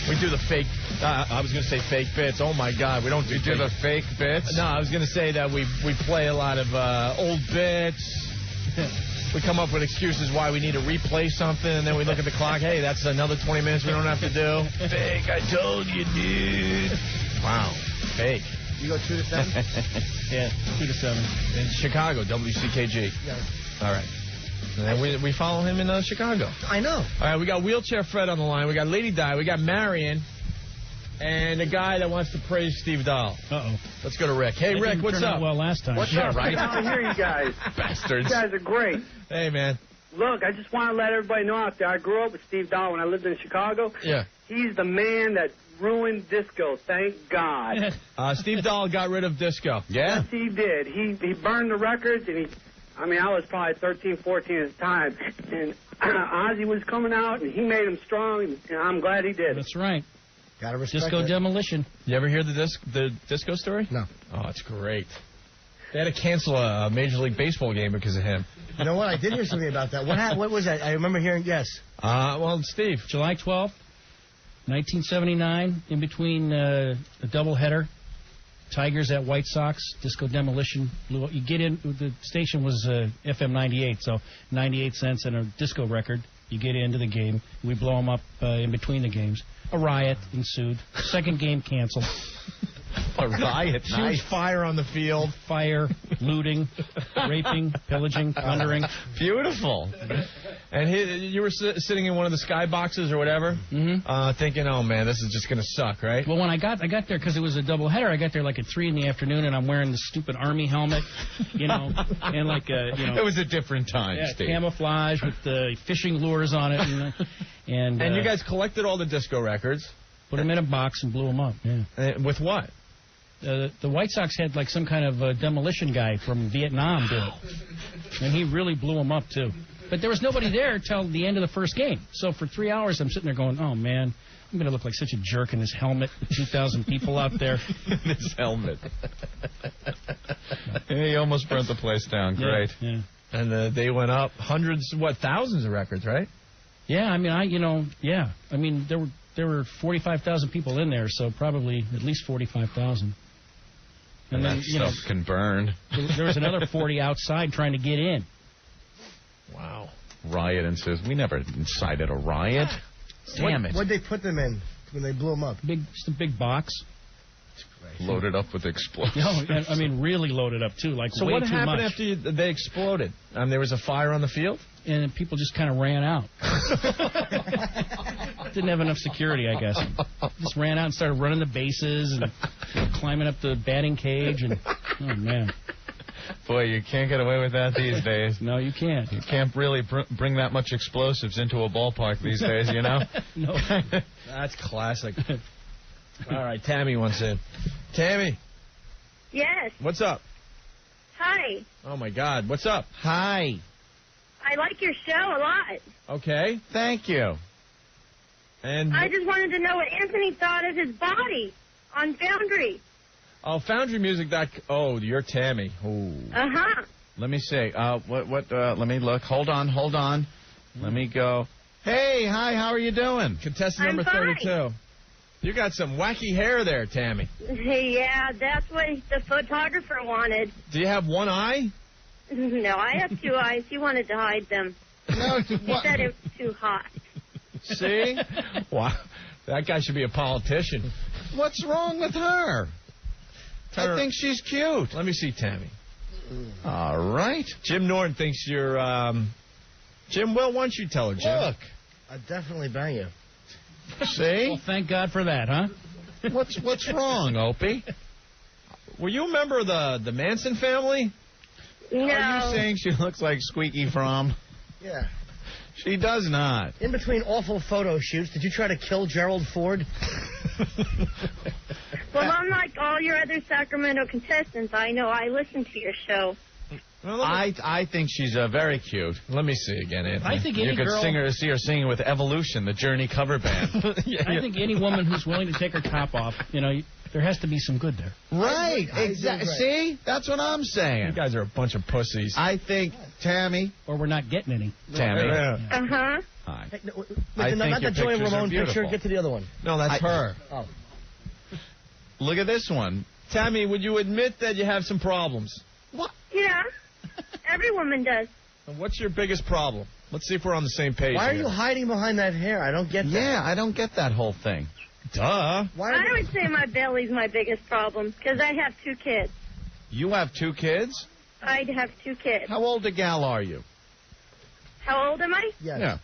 We do the fake, I was going to say fake bits. Oh, my God, we don't do the fake bits? No, I was going to say that we play a lot of old bits. We come up with excuses why we need to replay something, and then we look at the clock. Hey, that's another 20 minutes we don't have to do. Fake, I told you, dude. Wow, fake. You go 2 to 7? Yeah, 2 to 7. In Chicago, WCKG. Yeah. All right. And then we follow him in Chicago. I know. All right, we got Wheelchair Fred on the line. We got Lady Di. We got Marion. And a guy that wants to praise Steve Dahl. Uh-oh. Let's go to Rick. Hey, Rick, what's up? Well, last time. What's up? Right? I hear you guys. Bastards. You guys are great. Hey, man. Look, I just want to let everybody know out there, I grew up with Steve Dahl when I lived in Chicago. Yeah. He's the man that ruined disco, thank God. Steve Dahl got rid of disco. Yeah? Yes, he did. He burned the records, and I was probably 13, 14 at the time, and Ozzy was coming out, and he made him strong, and I'm glad he did. That's right. Gotta respect Disco it. Demolition. You ever hear the disco story? No. Oh, it's great. They had to cancel a Major League Baseball game because of him. You know what? I did hear something about that. What was that? I remember hearing, yes. Well, Steve. July 12th, 1979, in between a doubleheader Tigers at White Sox, Disco Demolition. You get in, the station was FM 98, so 98 cents and a disco record. You get into the game. We blow them up in between the games. A riot ensued. Second game canceled. A riot, Huge fire on the field. Fire, looting, raping, pillaging, plundering. Beautiful. And you were sitting in one of the sky boxes or whatever, thinking, oh, man, this is just going to suck, right? Well, when I got there, because it was a doubleheader, I got there like at 3 in the afternoon, and I'm wearing the stupid Army helmet, and like, It was a different time, Steve. Camouflage with the fishing lures on it. And you guys collected all the disco records. Put them in a box and blew them up, yeah. With what? The White Sox had like some kind of demolition guy from Vietnam do it. And he really blew them up, too. But there was nobody there till the end of the first game. So for 3 hours, I'm sitting there going, oh, man, I'm going to look like such a jerk in this helmet with 2,000 people out there. This helmet. He almost burnt the place down. Great. Yeah. And they went up hundreds, thousands of records, right? Yeah, I mean, there were 45,000 people in there, so probably at least 45,000. And then, stuff can burn. There was another 40 outside trying to get in. Wow. Riot ensues. We never incited a riot. Damn it. What'd they put them in when they blew them up? Just a big box. Loaded up with explosives. No, I mean really loaded up too. Like so way what too happened much. after they exploded? There was a fire on the field, and people just kind of ran out. Didn't have enough security, I guess. Just ran out and started running the bases and climbing up the batting cage. And oh man, boy, you can't get away with that these days. No, you can't. You can't really bring that much explosives into a ballpark these days, you know. No, that's classic. All right, Tammy wants in. Tammy. Yes. What's up? Hi. Oh, my God. What's up? Hi. I like your show a lot. Okay. Thank you. And I just wanted to know what Anthony thought of his body on Foundry. Oh, Foundry Music. Oh, you're Tammy. Ooh. Uh-huh. Let me see. Let me look. Hold on. Let me go. Hey, hi, how are you doing? Contestant number 32. You got some wacky hair there, Tammy. Yeah, that's what the photographer wanted. Do you have one eye? No, I have 2 eyes. He wanted to hide them. No, he said it was too hot. See? Wow. That guy should be a politician. What's wrong with her? I think she's cute. Let me see Tammy. All right. Jim Norton thinks you're, Jim, well, why don't you tell her, Jim? Look, I'd definitely bang you. See? Well, thank God for that, huh? What's wrong, Opie? Were you a member of the Manson family? No. Are you saying she looks like Squeaky Fromm? Yeah. She does not. In between awful photo shoots, did you try to kill Gerald Ford? Well, unlike all your other Sacramento contestants, I know I listen to your show. Well, I think she's very cute. Let me see again, Anthony. I think any you could girl... see her singing with Evolution, the Journey cover band. I think any woman who's willing to take her top off, there has to be some good there. Right. Exactly. See? That's what I'm saying. You guys are a bunch of pussies. I think Tammy. Or we're not getting any. Tammy. Yeah. Uh-huh. Hi. Hey, I think not your the Joey pictures are Ramone picture. beautiful. Get to the other one. No, that's her. Oh. Look at this one. Tammy, would you admit that you have some problems? What? Yeah. Every woman does. And what's your biggest problem? Let's see if we're on the same page. Why are here. you hiding behind that hair? I don't get that. Yeah, I don't get that whole thing. Duh. I would say my belly's my biggest problem because I have 2 kids. You have 2 kids? I'd have 2 kids. How old a gal are you? How old am I? Yes. Yeah.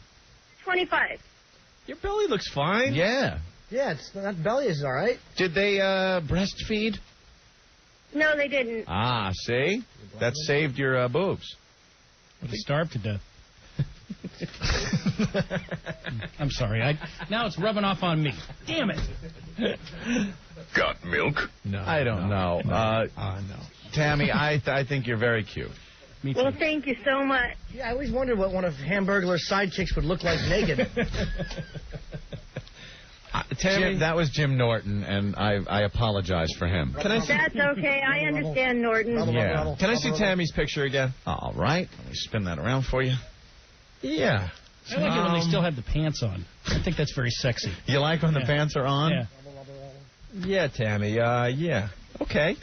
25. Your belly looks fine. Yeah. Yeah, it's that belly is all right. Did they breastfeed? No, they didn't. Ah, see? That saved your boobs. They starved to death. I'm sorry. Now it's rubbing off on me. Damn it. Got milk? No. I don't know. No. Tammy, I think you're very cute. Me too. Well, thank you so much. Yeah, I always wondered what one of Hamburglar's sidekicks would look like naked. Tammy, that was Jim Norton, and I apologize for him. Can I see? That's okay. I understand, Norton. Yeah. Can I see Tammy's picture again? All right. Let me spin that around for you. Yeah. I like it when they still have the pants on. I think that's very sexy. You like when the pants are on? Yeah. Yeah, Tammy. Yeah. Okay.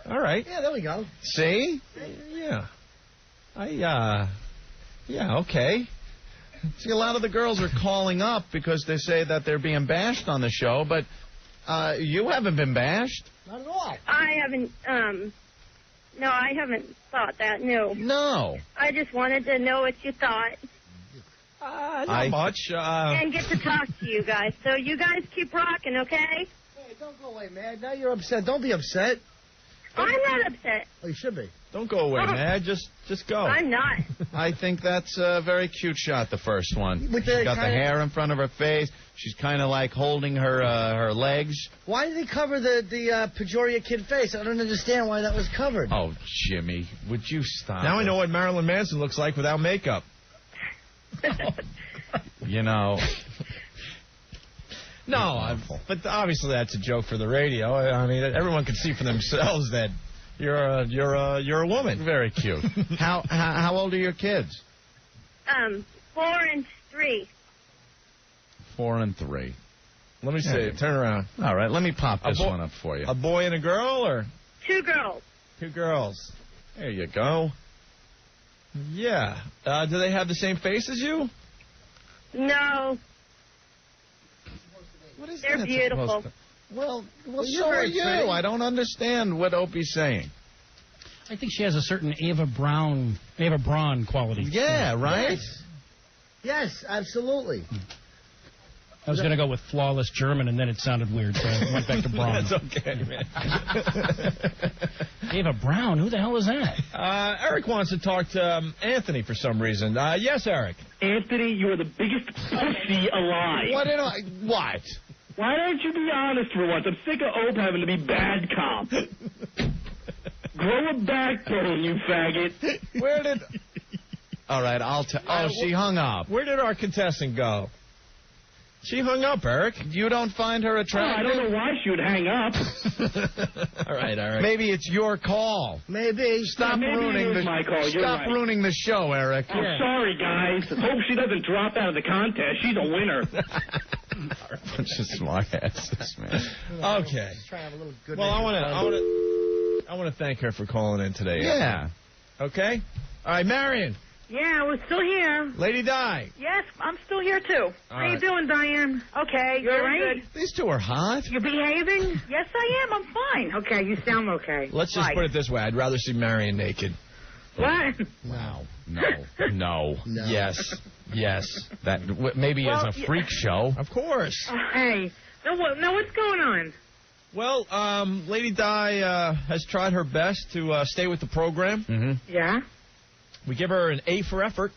All right. Yeah, there we go. See? Yeah. Yeah, okay. See, a lot of the girls are calling up because they say that they're being bashed on the show, but you haven't been bashed. Not at all. I haven't, no, I haven't thought that, no. No. I just wanted to know what you thought. Not much. And get to talk to you guys. So you guys keep rocking, okay? Hey, don't go away, man. Now you're upset. Don't be upset. I'm not upset. Oh, you should be. Don't go away, man. Just go. I'm not. I think that's a very cute shot, the first one. With She's the got the hair in front of her face. She's kind of like holding her legs. Why did he cover the Pejoria kid face? I don't understand why that was covered. Oh, Jimmy, would you stop? Now I know what Marilyn Manson looks like without makeup. You know. No, but obviously that's a joke for the radio. I mean, everyone can see for themselves that you're a woman. Very cute. How old are your kids? 4 and 3. 4 and 3. Let me see. Turn around. All right, let me pop this one up for you. A boy and a girl, or 2 girls. 2 girls? There you go. Yeah. Do they have the same face as you? No. What is They're that beautiful. supposed to- Well, you're so are very you. pretty. I don't understand what Opie's saying. I think she has a certain Ava Braun quality. Yeah, right? Yes, absolutely. I was going to go with flawless German, and then it sounded weird, so I went back to Braun. That's okay, man. Ava Braun? Who the hell is that? Eric wants to talk to Anthony for some reason. Yes, Eric. Anthony, you are the biggest pussy alive. What? Why don't you be honest for once? I'm sick of Ope having to be bad cop. Grow a backbone, you faggot. Where did... All right, she hung up. Where did our contestant go? She hung up, Eric. You don't find her attractive? I don't know why she would hang up. All right, Eric. Maybe it's your call. Maybe. Stop Maybe ruining it is my call. You're Stop right. ruining the show, Eric. Oh, sorry, guys. Hope she doesn't drop out of the contest. She's a winner. Bunch of smart asses, man. Okay. Try to have a little good Well, I want to thank her for calling in today. Yeah. Okay. All right, Marion. Yeah, we're still here. Lady Di. Yes, I'm still here, too. How you doing, Diane? Okay, Very right? good. These two are hot. You're behaving? Yes, I am. I'm fine. Okay, you sound okay. Let's just Right. put it this way. I'd rather see Marion naked. What? Wow. No. No. Yes. That maybe Well, is a freak show. Of course. Hey, now what's going on? Well, Lady Di has tried her best to stay with the program. Mm-hmm. Yeah? We give her an A for effort.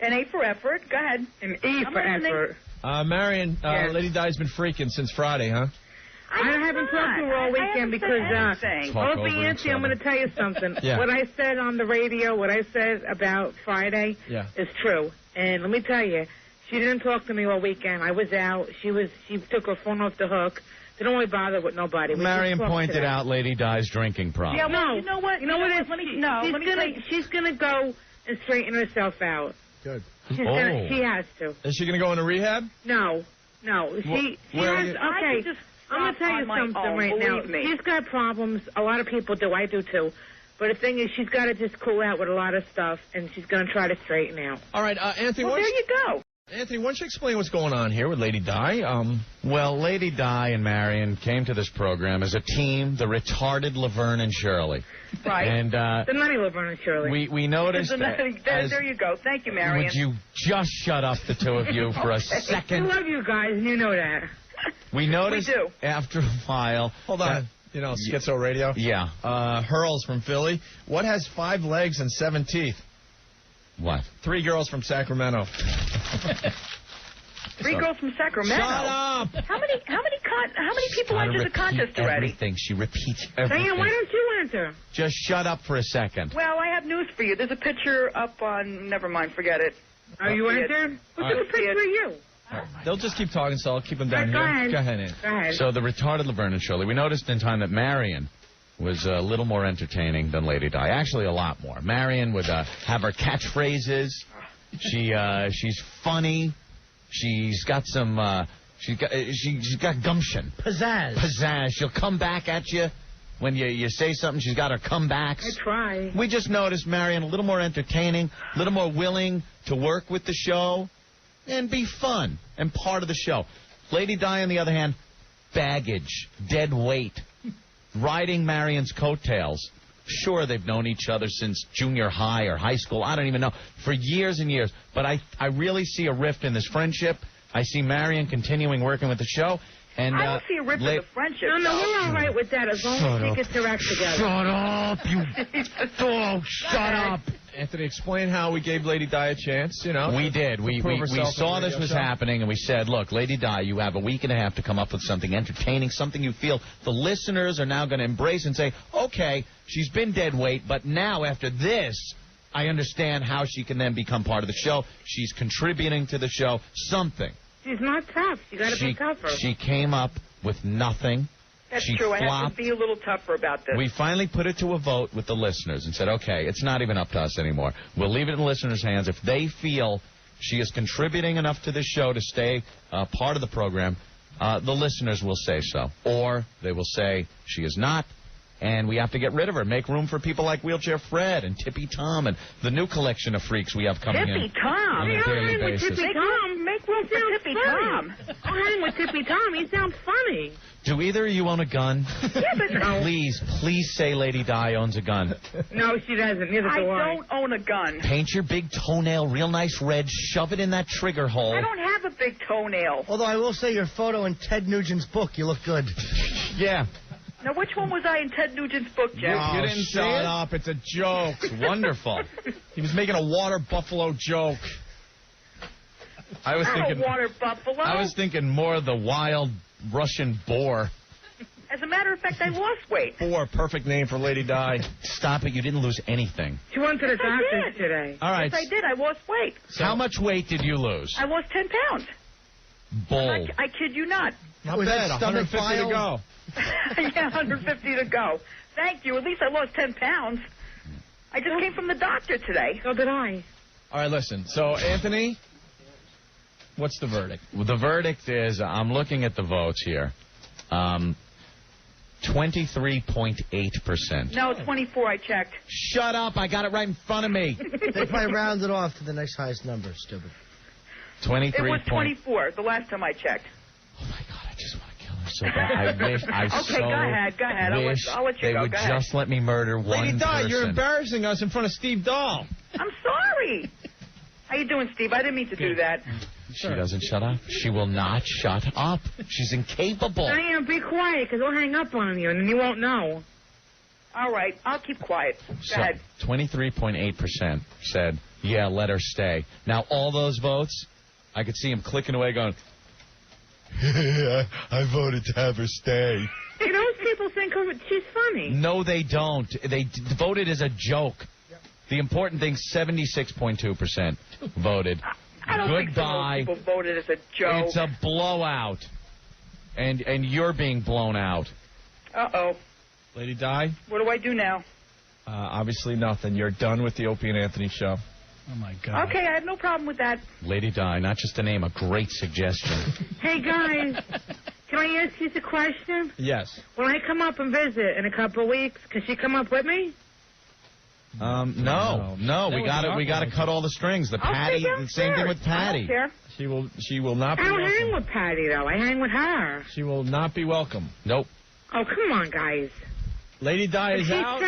An A for effort. Go ahead. An E for effort. Marion, Yes. Lady Di's been freaking since Friday, huh? I haven't talked to her all weekend because, Talk over Opie, each Nancy, I'm other. going to tell you something. Yeah. What I said on the radio, what I said about Friday is true. And let me tell you, she didn't talk to me all weekend. I was out. She took her phone off the hook. Didn't really bother with nobody. We Marion just talked pointed today. out Lady Di's drinking problem. Yeah, well, You know what? You know what? Let me tell you. She's gonna go and straighten herself out. Good. She has to. Is she going to go into rehab? No. She where has. are you- Okay, I'm gonna tell you something right now. She's got problems. A lot of people do. I do too. But the thing is, she's got to just cool out with a lot of stuff, and she's gonna try to straighten out. All right, Anthony. Well, there you go. Anthony, why don't you explain what's going on here with Lady Di? Well, Lady Di and Marion came to this program as a team, the retarded Laverne and Shirley. Right. And The nutty Laverne and Shirley. we noticed There you go. Thank you, Marion. Would you just shut up, the two of you, for a I second? love you guys, and you know that. We noticed We do. after a while. Hold on. You know, Schizo Radio? Yeah. Hurls from Philly. What has 5 legs and 7 teeth? What? 3 girls from Sacramento. 3 girls from Sacramento. Shut up! How many people entered the contest already? Everything. She repeats everything. Diane, why don't you enter? Just shut up for a second. Well, I have news for you. There's a picture up on. Never mind, forget it. Are you entered? Who took a picture of you? They'll just keep talking, so I'll keep them down Go here. ahead. Go ahead, Ann. Go ahead. So the retarded Laverne and Shirley, we noticed in time that Marion was a little more entertaining than Lady Di. Actually, a lot more. Marion would have her catchphrases. She's funny. She's got some She's got gumption. Pizzazz. She'll come back at you when you say something. She's got her comebacks. I try. We just noticed Marion a little more entertaining, a little more willing to work with the show and be fun and part of the show. Lady Di, on the other hand, baggage, dead weight, riding Marion's coattails. Sure, they've known each other since junior high or high school. I don't even know. For years and years. But I really see a rift in this friendship. I see Marion continuing working with the show. And I don't see a rift in the friendship. No, we're all right with that as long as she gets her act together. Shut up, you dog. Shut up. Anthony, explain how we gave Lady Di a chance, you know. We did. We saw this was happening, and we said, look, Lady Di, you have a week and a half to come up with something entertaining, something you feel the listeners are now going to embrace and say, okay, she's been dead weight, but now after this, I understand how she can then become part of the show. She's contributing to the show, something. She's not tough. You got to be tougher. She came up with nothing. That's she true. Flopped. I have to be a little tougher about this. We finally put it to a vote with the listeners and said, okay, it's not even up to us anymore. We'll leave it in the listeners' hands. If they feel she is contributing enough to this show to stay part of the program, the listeners will say so. Or they will say she is not, and we have to get rid of her. Make room for people like Wheelchair Fred and Tippy Tom and the new collection of freaks we have coming in. Tippy Tom? On a daily basis. Tippy Tom. Make room for Tippy Tom. I'll hang with Tippy Tom. He sounds funny. Do either of you own a gun? Yeah, but no. Please say Lady Di owns a gun. No, she doesn't. Neither do I. I don't own a gun. Paint your big toenail real nice red, shove it in that trigger hole. I don't have a big toenail. Although I will say your photo in Ted Nugent's book, you look good. Yeah. Now, which one was I in Ted Nugent's book, Jeff? You didn't shut up. It's a joke. It's wonderful. He was making a water buffalo joke. I was thinking water buffalo. I was thinking more of the wild Russian boar. As a matter of fact, I lost weight. Boar, perfect name for Lady Di. Stop it. You didn't lose anything. She went to the doctor today. All right. Yes, I did. I lost weight. So how much weight did you lose? I lost 10 pounds. Bull. I kid you not. Not bad. 150 to go. Yeah, 150 to go. Thank you. At least I lost 10 pounds. I just came from the doctor today. So did I. All right, listen. So, Anthony, what's the verdict? Well, the verdict is, I'm looking at the votes here. 23.8%. No, 24, I checked. Shut up. I got it right in front of me. They probably rounded off to the next highest number, stupid. 23. It was 24 the last time I checked. Oh, my God. I just want to kill her so bad. I wish I Okay, go ahead. I'll let you they go. would Go ahead. just let me murder one Lady Di, person. you're embarrassing us in front of Steve Dahl. I'm sorry. How you doing, Steve? I didn't mean to do that. She doesn't shut up. She will not shut up. She's incapable. Diane, be quiet, because we'll hang up on you, and then you won't know. All right, I'll keep quiet. Go ahead. 23.8% said, yeah, let her stay. Now, all those votes, I could see him clicking away going, I voted to have her stay. Those people think she's funny. No, they don't. They voted as a joke. The important thing, 76.2% voted. I don't think so many people voted as a joke. It's a blowout. And you're being blown out. Uh-oh. Lady Di? What do I do now? Obviously nothing. You're done with the Opie and Anthony show. Oh, my God. Okay, I have no problem with that. Lady Di, not just a name, a great suggestion. Hey, guys, can I ask you a question? Yes. When I come up and visit in a couple of weeks, can she come up with me? No. We got to cut all the strings. The Patty, the same thing with Patty. She will not be I don't welcome. hang with Patty, though. I hang with her. She will not be welcome. Nope. Oh, come on, guys. Lady Di is out.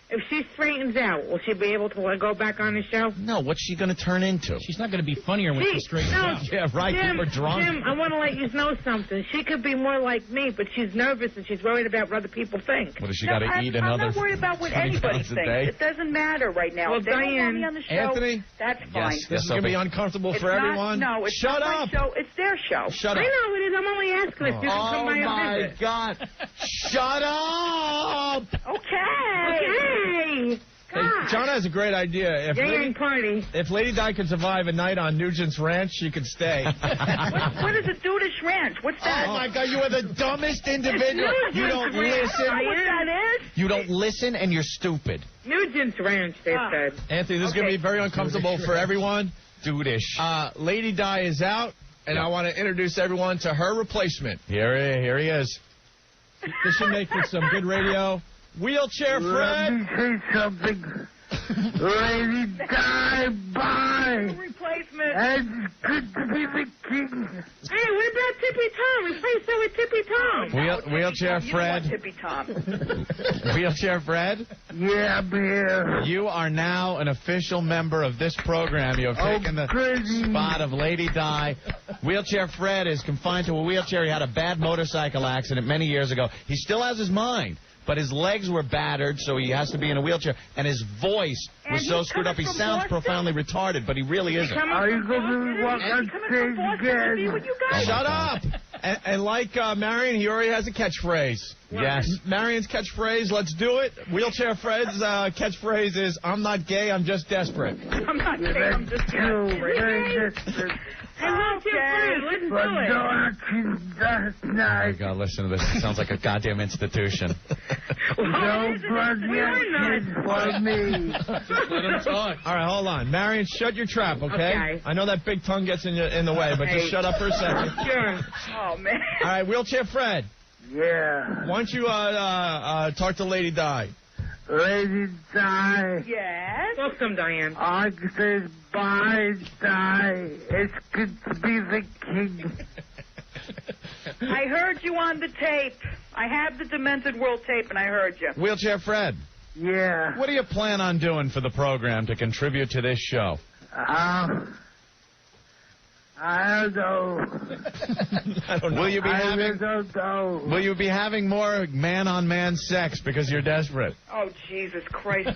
If she straightens out, will she be able to go back on the show? No, what's she going to turn into? She's not going to be funnier when she straightens out. Yeah, right. Jim, People are drunk. Jim, I want to let you know something. She could be more like me, but she's nervous and she's worried about what other people think. What, does she got to eat another? I'm not worried about what 20 anybody pounds a thinks. day? It doesn't matter right now. Well, if they don't want me on the show, Anthony? that's fine. Yes, This is going to be uncomfortable for everyone. No, it's Shut not up. my show. It's their show. Shut up. I know it is. I'm only asking if you can come by and visit. God. Shut up. Okay. Hey, John has a great idea. If Lady Di could survive a night on Nugent's Ranch, she could stay. What is a Dudish Ranch? What's that? Oh, my God, you are the dumbest individual. You don't listen. I don't know what that is. You don't listen, and you're stupid. Nugent's Ranch, they said. Anthony, this is going to be very uncomfortable for everyone. Dudish. Lady Di is out. and I want to introduce everyone to her replacement. Here he is. This should make for some good radio. Wheelchair Fred. Let me say something. Lady Di, bye. Replacement. It's good to be the king. Hey, what about Tippy Tom? Replace her with Tippy Tom. Wheelchair Fred. Tippy Tom. Wheelchair Fred. Yeah, I'm here. You are now an official member of this program. You have taken the spot of Lady Di. Wheelchair Fred is confined to a wheelchair. He had a bad motorcycle accident many years ago. He still has his mind, but his legs were battered, so he has to be in a wheelchair. And his voice was so screwed up. He sounds profoundly retarded, but he really isn't. Are you going to walk on stage again? Shut up! And like Marion, he already has a catchphrase. Yes. Marion's catchphrase, let's do it. Wheelchair Fred's catchphrase is, I'm not gay, I'm just desperate. I'm not gay, I'm just desperate. Hey, Wheelchair Fred, let's do it. Oh, my God, listen to this. It sounds like a goddamn institution. Don't plug your kids for me. Let him talk. All right, hold on. Marion, shut your trap, okay? I know that big tongue gets in the way, but just shut up for a second. Sure. Oh, man. All right, Wheelchair Fred. Yeah. Why don't you talk to Lady Di? Lady Di. Yes? Welcome, Diane. I say bye, Di. It's good to be the king. I heard you on the tape. I have the Demented World tape, and I heard you. Wheelchair Fred. Yeah. What do you plan on doing for the program to contribute to this show? I don't know. I don't know. Will you be having? don't know. Will you be having more man-on-man sex because you're desperate? Oh, Jesus Christ.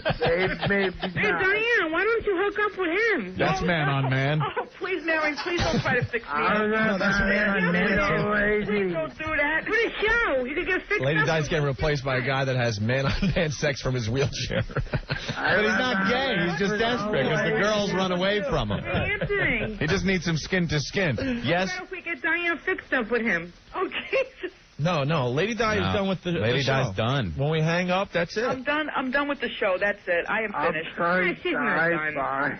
Maybe Hey, Diane, why don't you hook up with him? That's man-on-man. Oh, please, Mary, please don't try to fix me. No, that's man-on-man. Please don't do that. For the show. You can get fixed Lady up. Di's getting replaced by a guy that has man-on-man sex from his wheelchair. But he's not gay. He's just desperate because the girls run away from him. Hey, Anthony. He just needs some skin to skin. Yes? What if we get Diane fixed up with him? Oh, Jesus. No, Lady Di is done with the Lady show. Di's done. When we hang up, that's it. I'm done with the show. That's it. I am finished. Sorry, She's not done. bye.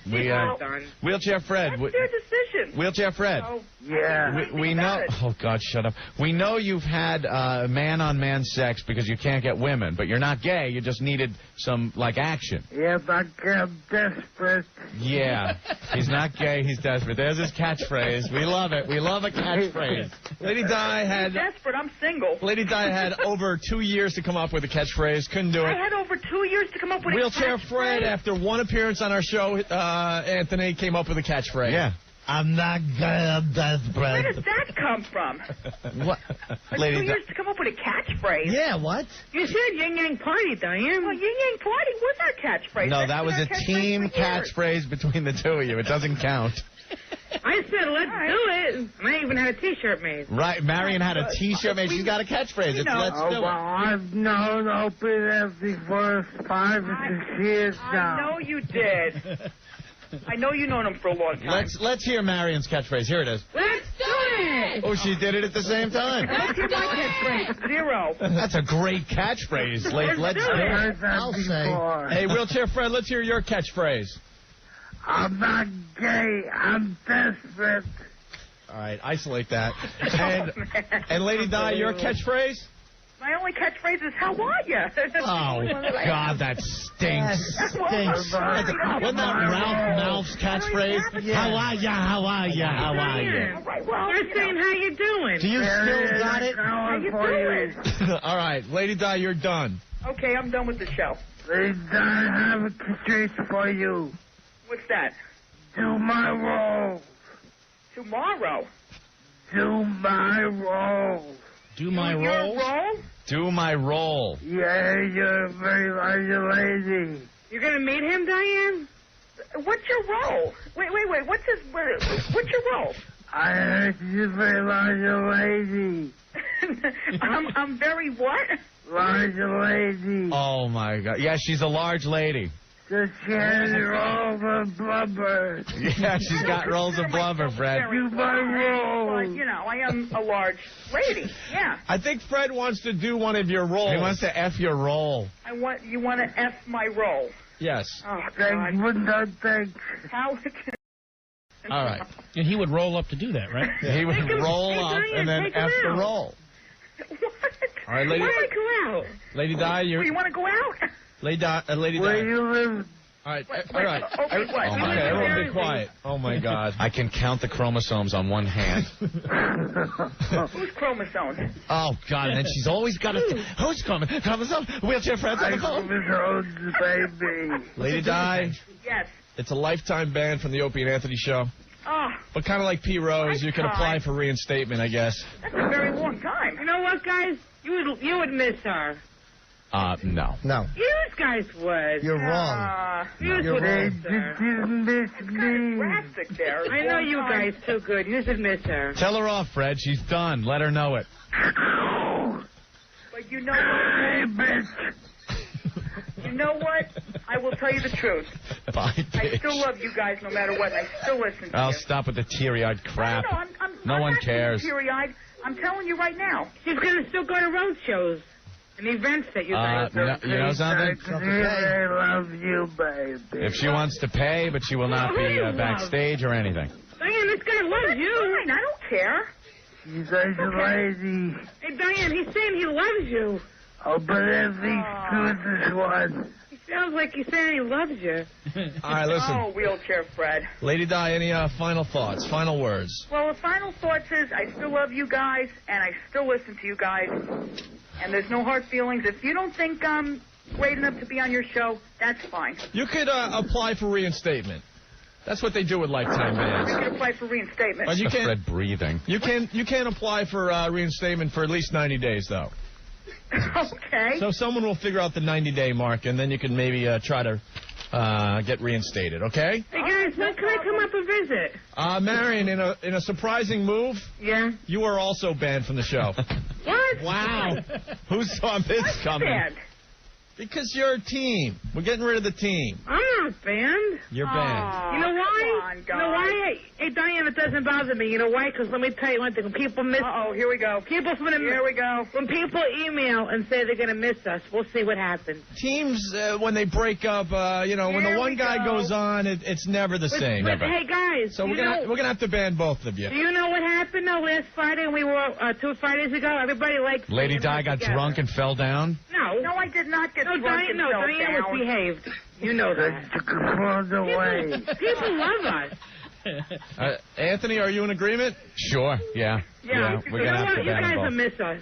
Done. Wheelchair Fred. That's their decision. Wheelchair Fred. Oh, Yeah. We know. Oh God, shut up. We know you've had man-on-man sex because you can't get women, but you're not gay. You just needed some action. Yeah, but I'm desperate. Yeah, he's not gay. He's desperate. There's his catchphrase. We love it. We love a catchphrase. Lady Di had. Desperate. I'm single. Lady Di had over 2 years to come up with a catchphrase. Couldn't do I it. had over 2 years to come up with Wheelchair a catchphrase. Fred, after one appearance on our show, Anthony came up with a catchphrase. Yeah. I'm not gay, I'm desperate. Where does that come from? What? Like 2 years to come up with a catchphrase. Yeah, what? You said Yin Yang Party, Diane. Well, Yin Yang Party was our catchphrase. No, That's that was been a our catchphrase team for years. catchphrase between the two of you. It doesn't count. I said, let's do it. And I even had a T-shirt made. Right, Marion had a T-shirt made. She's got a catchphrase. It's let's do Well, it. I've known Opie Empty for 5 or 6 years now. I know you did. I know you've known him for a long time. Let's hear Marion's catchphrase. Here it is. Let's do it. Oh, she did it at the same time. Let's hear my catchphrase. 0. That's a great catchphrase. Let's do it. I'll say. Hey, Wheelchair Fred, let's hear your catchphrase. I'm not gay, I'm desperate. All right, isolate that. And Lady Di, your catchphrase? My only catchphrase is, how are you? Oh, God, that stinks. Stinks. Wasn't that Ralph Malph's catchphrase? Yeah. How are ya, how are ya, how are ya? All right, well, You're saying how you doing? Do you still got it? how you doing? All right, Lady Di, you're done. Okay, I'm done with the show. They don't have a catchphrase for you. What's that? Do my role. Tomorrow. Do my role. Do my Your roles? role? Do my role. Yeah, you're a very large lady. You're going to meet him, Diane? What's your role? Wait. What's your role? I heard you're a very large lady. I'm very what? Large lady. Oh, my God. Yeah, she's a large lady. So she has rolls of blubber. Yeah, she's got rolls of blubber, Fred. Do my role. But, I am a large lady. Yeah. I think Fred wants to do one of your roles. He wants to F your role. You want to F my role? Yes. Oh, Thanks, God. but no thanks. How? All right. And he would roll up to do that, right? Yeah, he would roll up and then F the roll. All right, lady. Why do I go out? Lady Di, You want to go out? Lady Di. Where you live? All right, Wait, all right. okay, what? Oh, my Okay, God. everyone be quiet. Oh, my God. I can count the chromosomes on one hand. Who's chromosomes? Oh, God, and then she's always got to... Who's coming? Chromosome? Wheelchair friends on the phone? Baby. Lady Di, Yes. it's a lifetime ban from the Opie and Anthony show. Oh, But kind of like P. Rose, you can apply for reinstatement, I guess. that's a very long time. You know what, guys? You would miss her. No. No. You guys would. You're wrong. You You're would wrong. miss her. Drastic there. I know you guys too good. You should miss her. Tell her off, Fred. She's done. Let her know it. But you know what? You know what? I will tell you the truth. Bye, I bitch. still love you guys no matter what, and I still listen to I'll you. stop with the teary-eyed crap. No, No I'm one not being cares. teary-eyed. I'm telling you right now. She's gonna still go to road shows and events that you guys You know something? I love you, baby. If she wants to pay, but she will not be backstage or anything. Diane, this guy loves you. Fine, I don't care. He's such a lady. Hey, Diane, he's saying he loves you. Oh, but everything's good this one. He sounds like he's saying he loves you. All right, listen. Oh, wheelchair Fred. Lady Di, any final thoughts, final words? Well, the final thoughts is I still love you guys, and I still listen to you guys, and there's no hard feelings. If you don't think I'm great enough to be on your show, that's fine. You could apply for reinstatement. That's what they do with lifetime bans. You can apply for reinstatement. But you can't. Fred breathing. You can't apply for reinstatement for at least 90 days, though. Okay. So someone will figure out the 90-day mark, and then you can maybe try to get reinstated. Okay? Hey, guys, when can I come up and visit? Marion, in a surprising move, Yeah. you are also banned from the show. What? Wow. Who saw this coming? Bad. Because you're a team. We're getting rid of the team. I'm not banned. You're banned. You know why? Come on, You know why? Hey, Diane, it doesn't bother me. You know why? Because let me tell you one thing. When people miss... Uh-oh, here we go. People from the... Here we go. When people email and say they're going to miss us, we'll see what happens. Teams, when they break up, when the one guy goes on, it's never the same. But hey, guys... So we're gonna have to ban both of you. Do you know what happened, though, last Friday when we were 2 Fridays ago? Everybody liked... Lady Di got drunk and fell down? No. No, I did not get drunk Diane, and no, fell Diane down. was behaved. You know that. People love us. Anthony, are you in agreement? Sure, yeah. Yeah. We're going to have to You ban guys both. will miss us.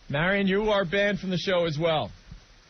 Marion, you are banned from the show as well.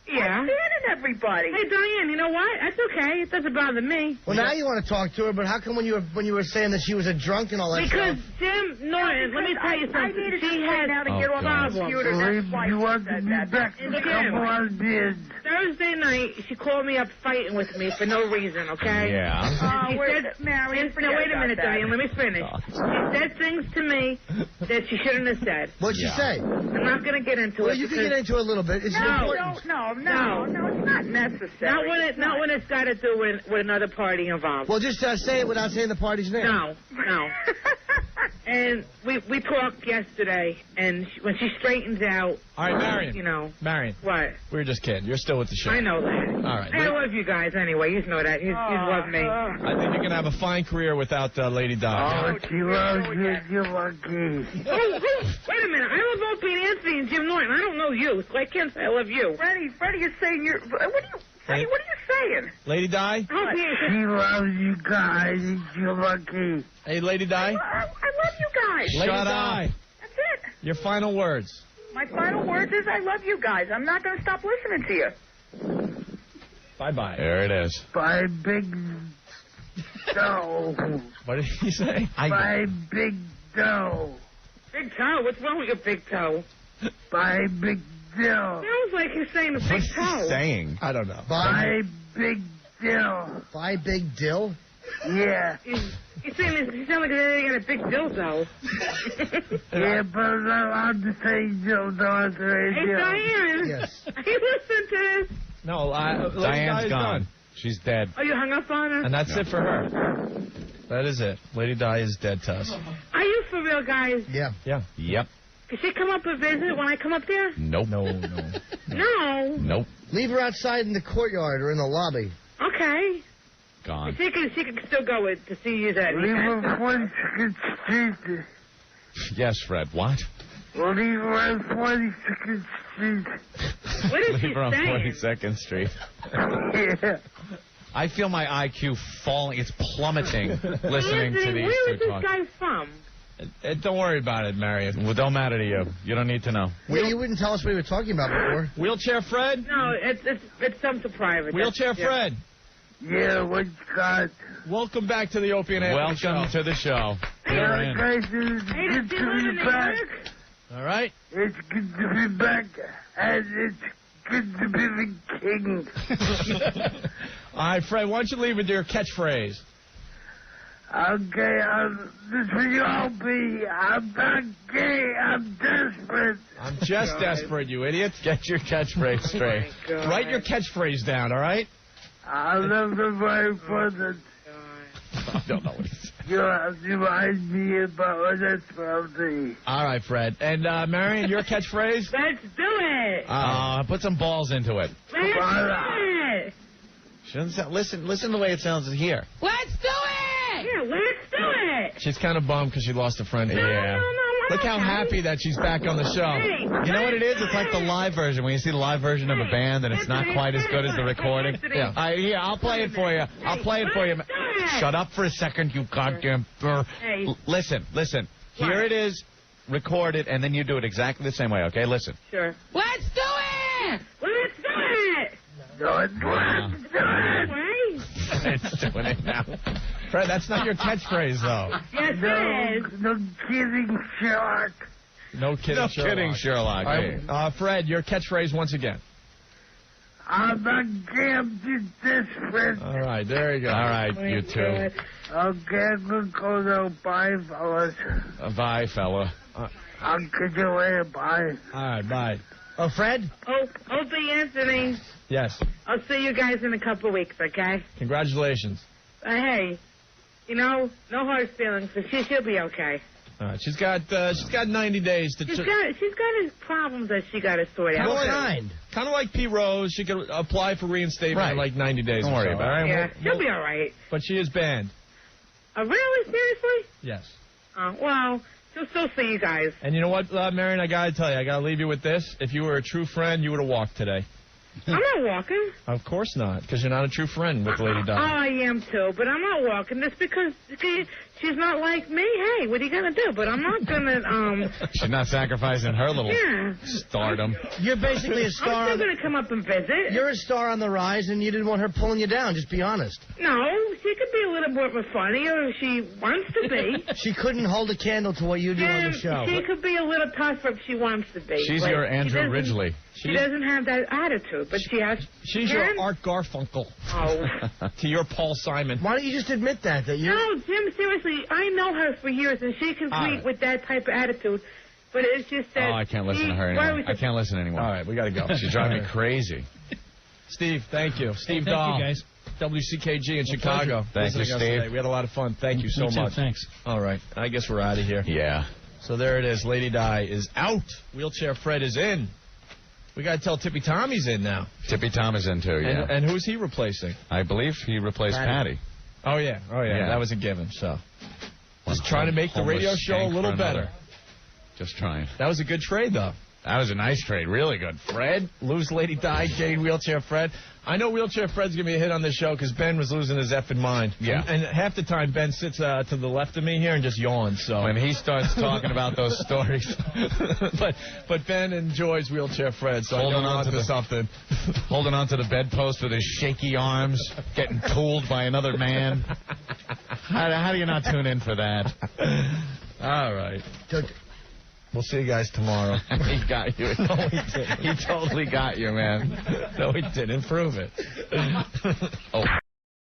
Yeah. I'm banning everybody. Hey, Diane, you know what? That's okay. It doesn't bother me. Well, now you want to talk to her, but how come when you were saying that she was a drunk and all that Because stuff? Jim Norton, let me tell you I something. needed She to has now to get off the computer. That's why You she want to said be that. back in a couple of years. Thursday night, she called me up fighting with me for no reason, okay? Yeah. She said, Mary, no, wait a minute, Diane. Let me finish. She said things to me that she shouldn't have said. What'd she say? I'm not going to get into Well, it. you can get into it a little bit. It's No, important. no, it's not necessary. Not when it's got to do with another party involved. Well, just say it without saying the party's name. No. And we talked yesterday, and when she straightens out, All right, Marion. you know. Marion. What? We were just kidding. You're still with the show. I know that. All right. I love you guys anyway. You know that. You love me. I think you're going to have a fine career without Lady Di. Oh, she loves you. You're lucky. Wait a minute. I love Opie and Anthony and Jim Norton. I don't know you, so I can't say I love you. Freddie, you're saying you're... What are you saying? Lady Di? She loves you guys. You're lucky. Hey, Lady Di? I love you guys. Lady Shut Di. up. That's it. Your final words. My final words is I love you guys. I'm not going to stop listening to you. Bye-bye. There it is. Bye, big dough. What did he say? Bye, big dough. Big toe? What's wrong with your big toe? Bye, big dough. Sounds like he's saying the big toe. Saying? I don't know. Bye, big dill. Buy big dill? Yeah. He's saying this. He sounds like they got a big dildo. Yeah, but I'm not allowed to say dildo on the radio. Hey, Diane. Yes. You listen to this. No, Lady Diane's Di's gone. done. She's dead. Oh, you hung up on her? And that's it for her. That is it. Lady Di is dead to us. Are you for real, guys? Yeah. Yeah. Yep. Can she come up and visit when I come up there? Nope. No. Nope. Leave her outside in the courtyard or in the lobby. Okay. gone. She can still go to see you that weekend. Yes, Fred. What? Leave her on 42nd Street. What is Leave she her on saying? 42nd Street. Yeah. I feel my IQ falling. It's plummeting listening to these Where two is this talk. guy from? Don't worry about it, Marion. Well, don't matter to you. You don't need to know. Well, you wouldn't tell us what we were talking about before. Wheelchair Fred? No, it's something private. Wheelchair Fred? Yeah, what you got? Welcome back to the Opie and Anthony show. Welcome to the show. Yeah, guys, it's Hey, good does she to live in be New back. York? All right. It's good to be back, and it's good to be the king. All right, Fred, why don't you leave with your catchphrase? Okay, this will all be. I'm not gay. I'm desperate. I'm just desperate, you idiot. Get your catchphrase straight. Write your catchphrase down, all right? I love the very present. I don't know what he's saying. You remind me about that's something. All right, Fred. And, Marion, your catchphrase? Let's do it. Put some balls into it. Let's do it. Listen to the way it sounds here. Let's do it. Yeah, let's do it. She's kind of bummed because she lost a friend. Yeah. Look how happy that she's back on the show. Hey, You know what it is? It's like the live version. When you see the live version of a band and it's not quite as good as the recording. Yeah. I'll play it for you. I'll play it for you. Shut up for a second, you goddamn... Hey. Listen. Here it is, recorded, and then you do it exactly the same way, okay? Listen. Sure. Let's do it. Let's do it. It's doing it now. Fred, that's not your catchphrase, though. Yes, it is. No kidding, Sherlock. No kidding, No Sherlock. kidding, Sherlock. All right, Fred, your catchphrase once again. I'm not gay. I'm just desperate. All right, there you go. All right, you two. Okay, I'm gonna go now. Bye, fellas. Bye, fella. I'll catch you later. Bye. All right, bye. Oh, Fred? Opie, Anthony. Yes. I'll see you guys in a couple of weeks, okay? Congratulations. Hey, no hard feelings. So she'll be okay. All right, she's got 90 days to... She's got his problems that she got to sort out. Kind of like P. Rose. She could apply for reinstatement in like 90 days. Don't worry about it. All right? Yeah, she'll be all right. But she is banned. Really? Seriously? Yes. Well, she'll still see you guys. And you know what, Marion? I got to tell you, I got to leave you with this. If you were a true friend, you would have walked today. I'm not walking. Of course not, because you're not a true friend with Lady Di. I am too, but I'm not walking just because she's not like me. Hey, what are you gonna do? But I'm not gonna She's not sacrificing her little stardom. You're basically a star. I'm still gonna come up and visit. You're a star on the rise, and you didn't want her pulling you down. Just be honest. No, she could be a little more funnier if she wants to be. She couldn't hold a candle to what you do on the show. She could be a little tougher if she wants to be. She's your Andrew Ridgely. She doesn't have that attitude, but she has. She's your Art Garfunkel. Oh. To your Paul Simon. Why don't you just admit that you? No, Jim. Seriously, I know her for years, and she can meet with that type of attitude. But it's just that. Oh, I can't listen to her anymore. I can't listen anymore. All right, we got to go. She's driving me crazy. Steve, thank you. Steve Thank Dahl. you, guys. WCKG in Chicago. Thank you, Listening to us Steve. today. We had a lot of fun. Thank you so Me too, much. thanks. All right. I guess we're out of here. Yeah. So there it is. Lady Di is out. Wheelchair Fred is in. We got to tell Tippy Tommy's in now. Tippy Tom is in too, yeah. And who's he replacing? I believe he replaced Patty. Oh, yeah. Yeah. That was a given, so. Just trying to make the radio show a little better. Just trying. That was a good trade, though. That was a nice trade. Really good. Fred, lose Lady Di, gain Wheelchair Fred. I know Wheelchair Fred's going to be a hit on this show because Ben was losing his effing mind. Yeah. And half the time, Ben sits to the left of me here and just yawns. So when he starts talking about those stories. but Ben enjoys Wheelchair Fred, so holding I know on to something. Holding on to the bedpost with his shaky arms, getting tooled by another man. How do you not tune in for that? All right. We'll see you guys tomorrow. He got you. No, he didn't. He totally got you, man. No, he didn't. Prove it. Oh.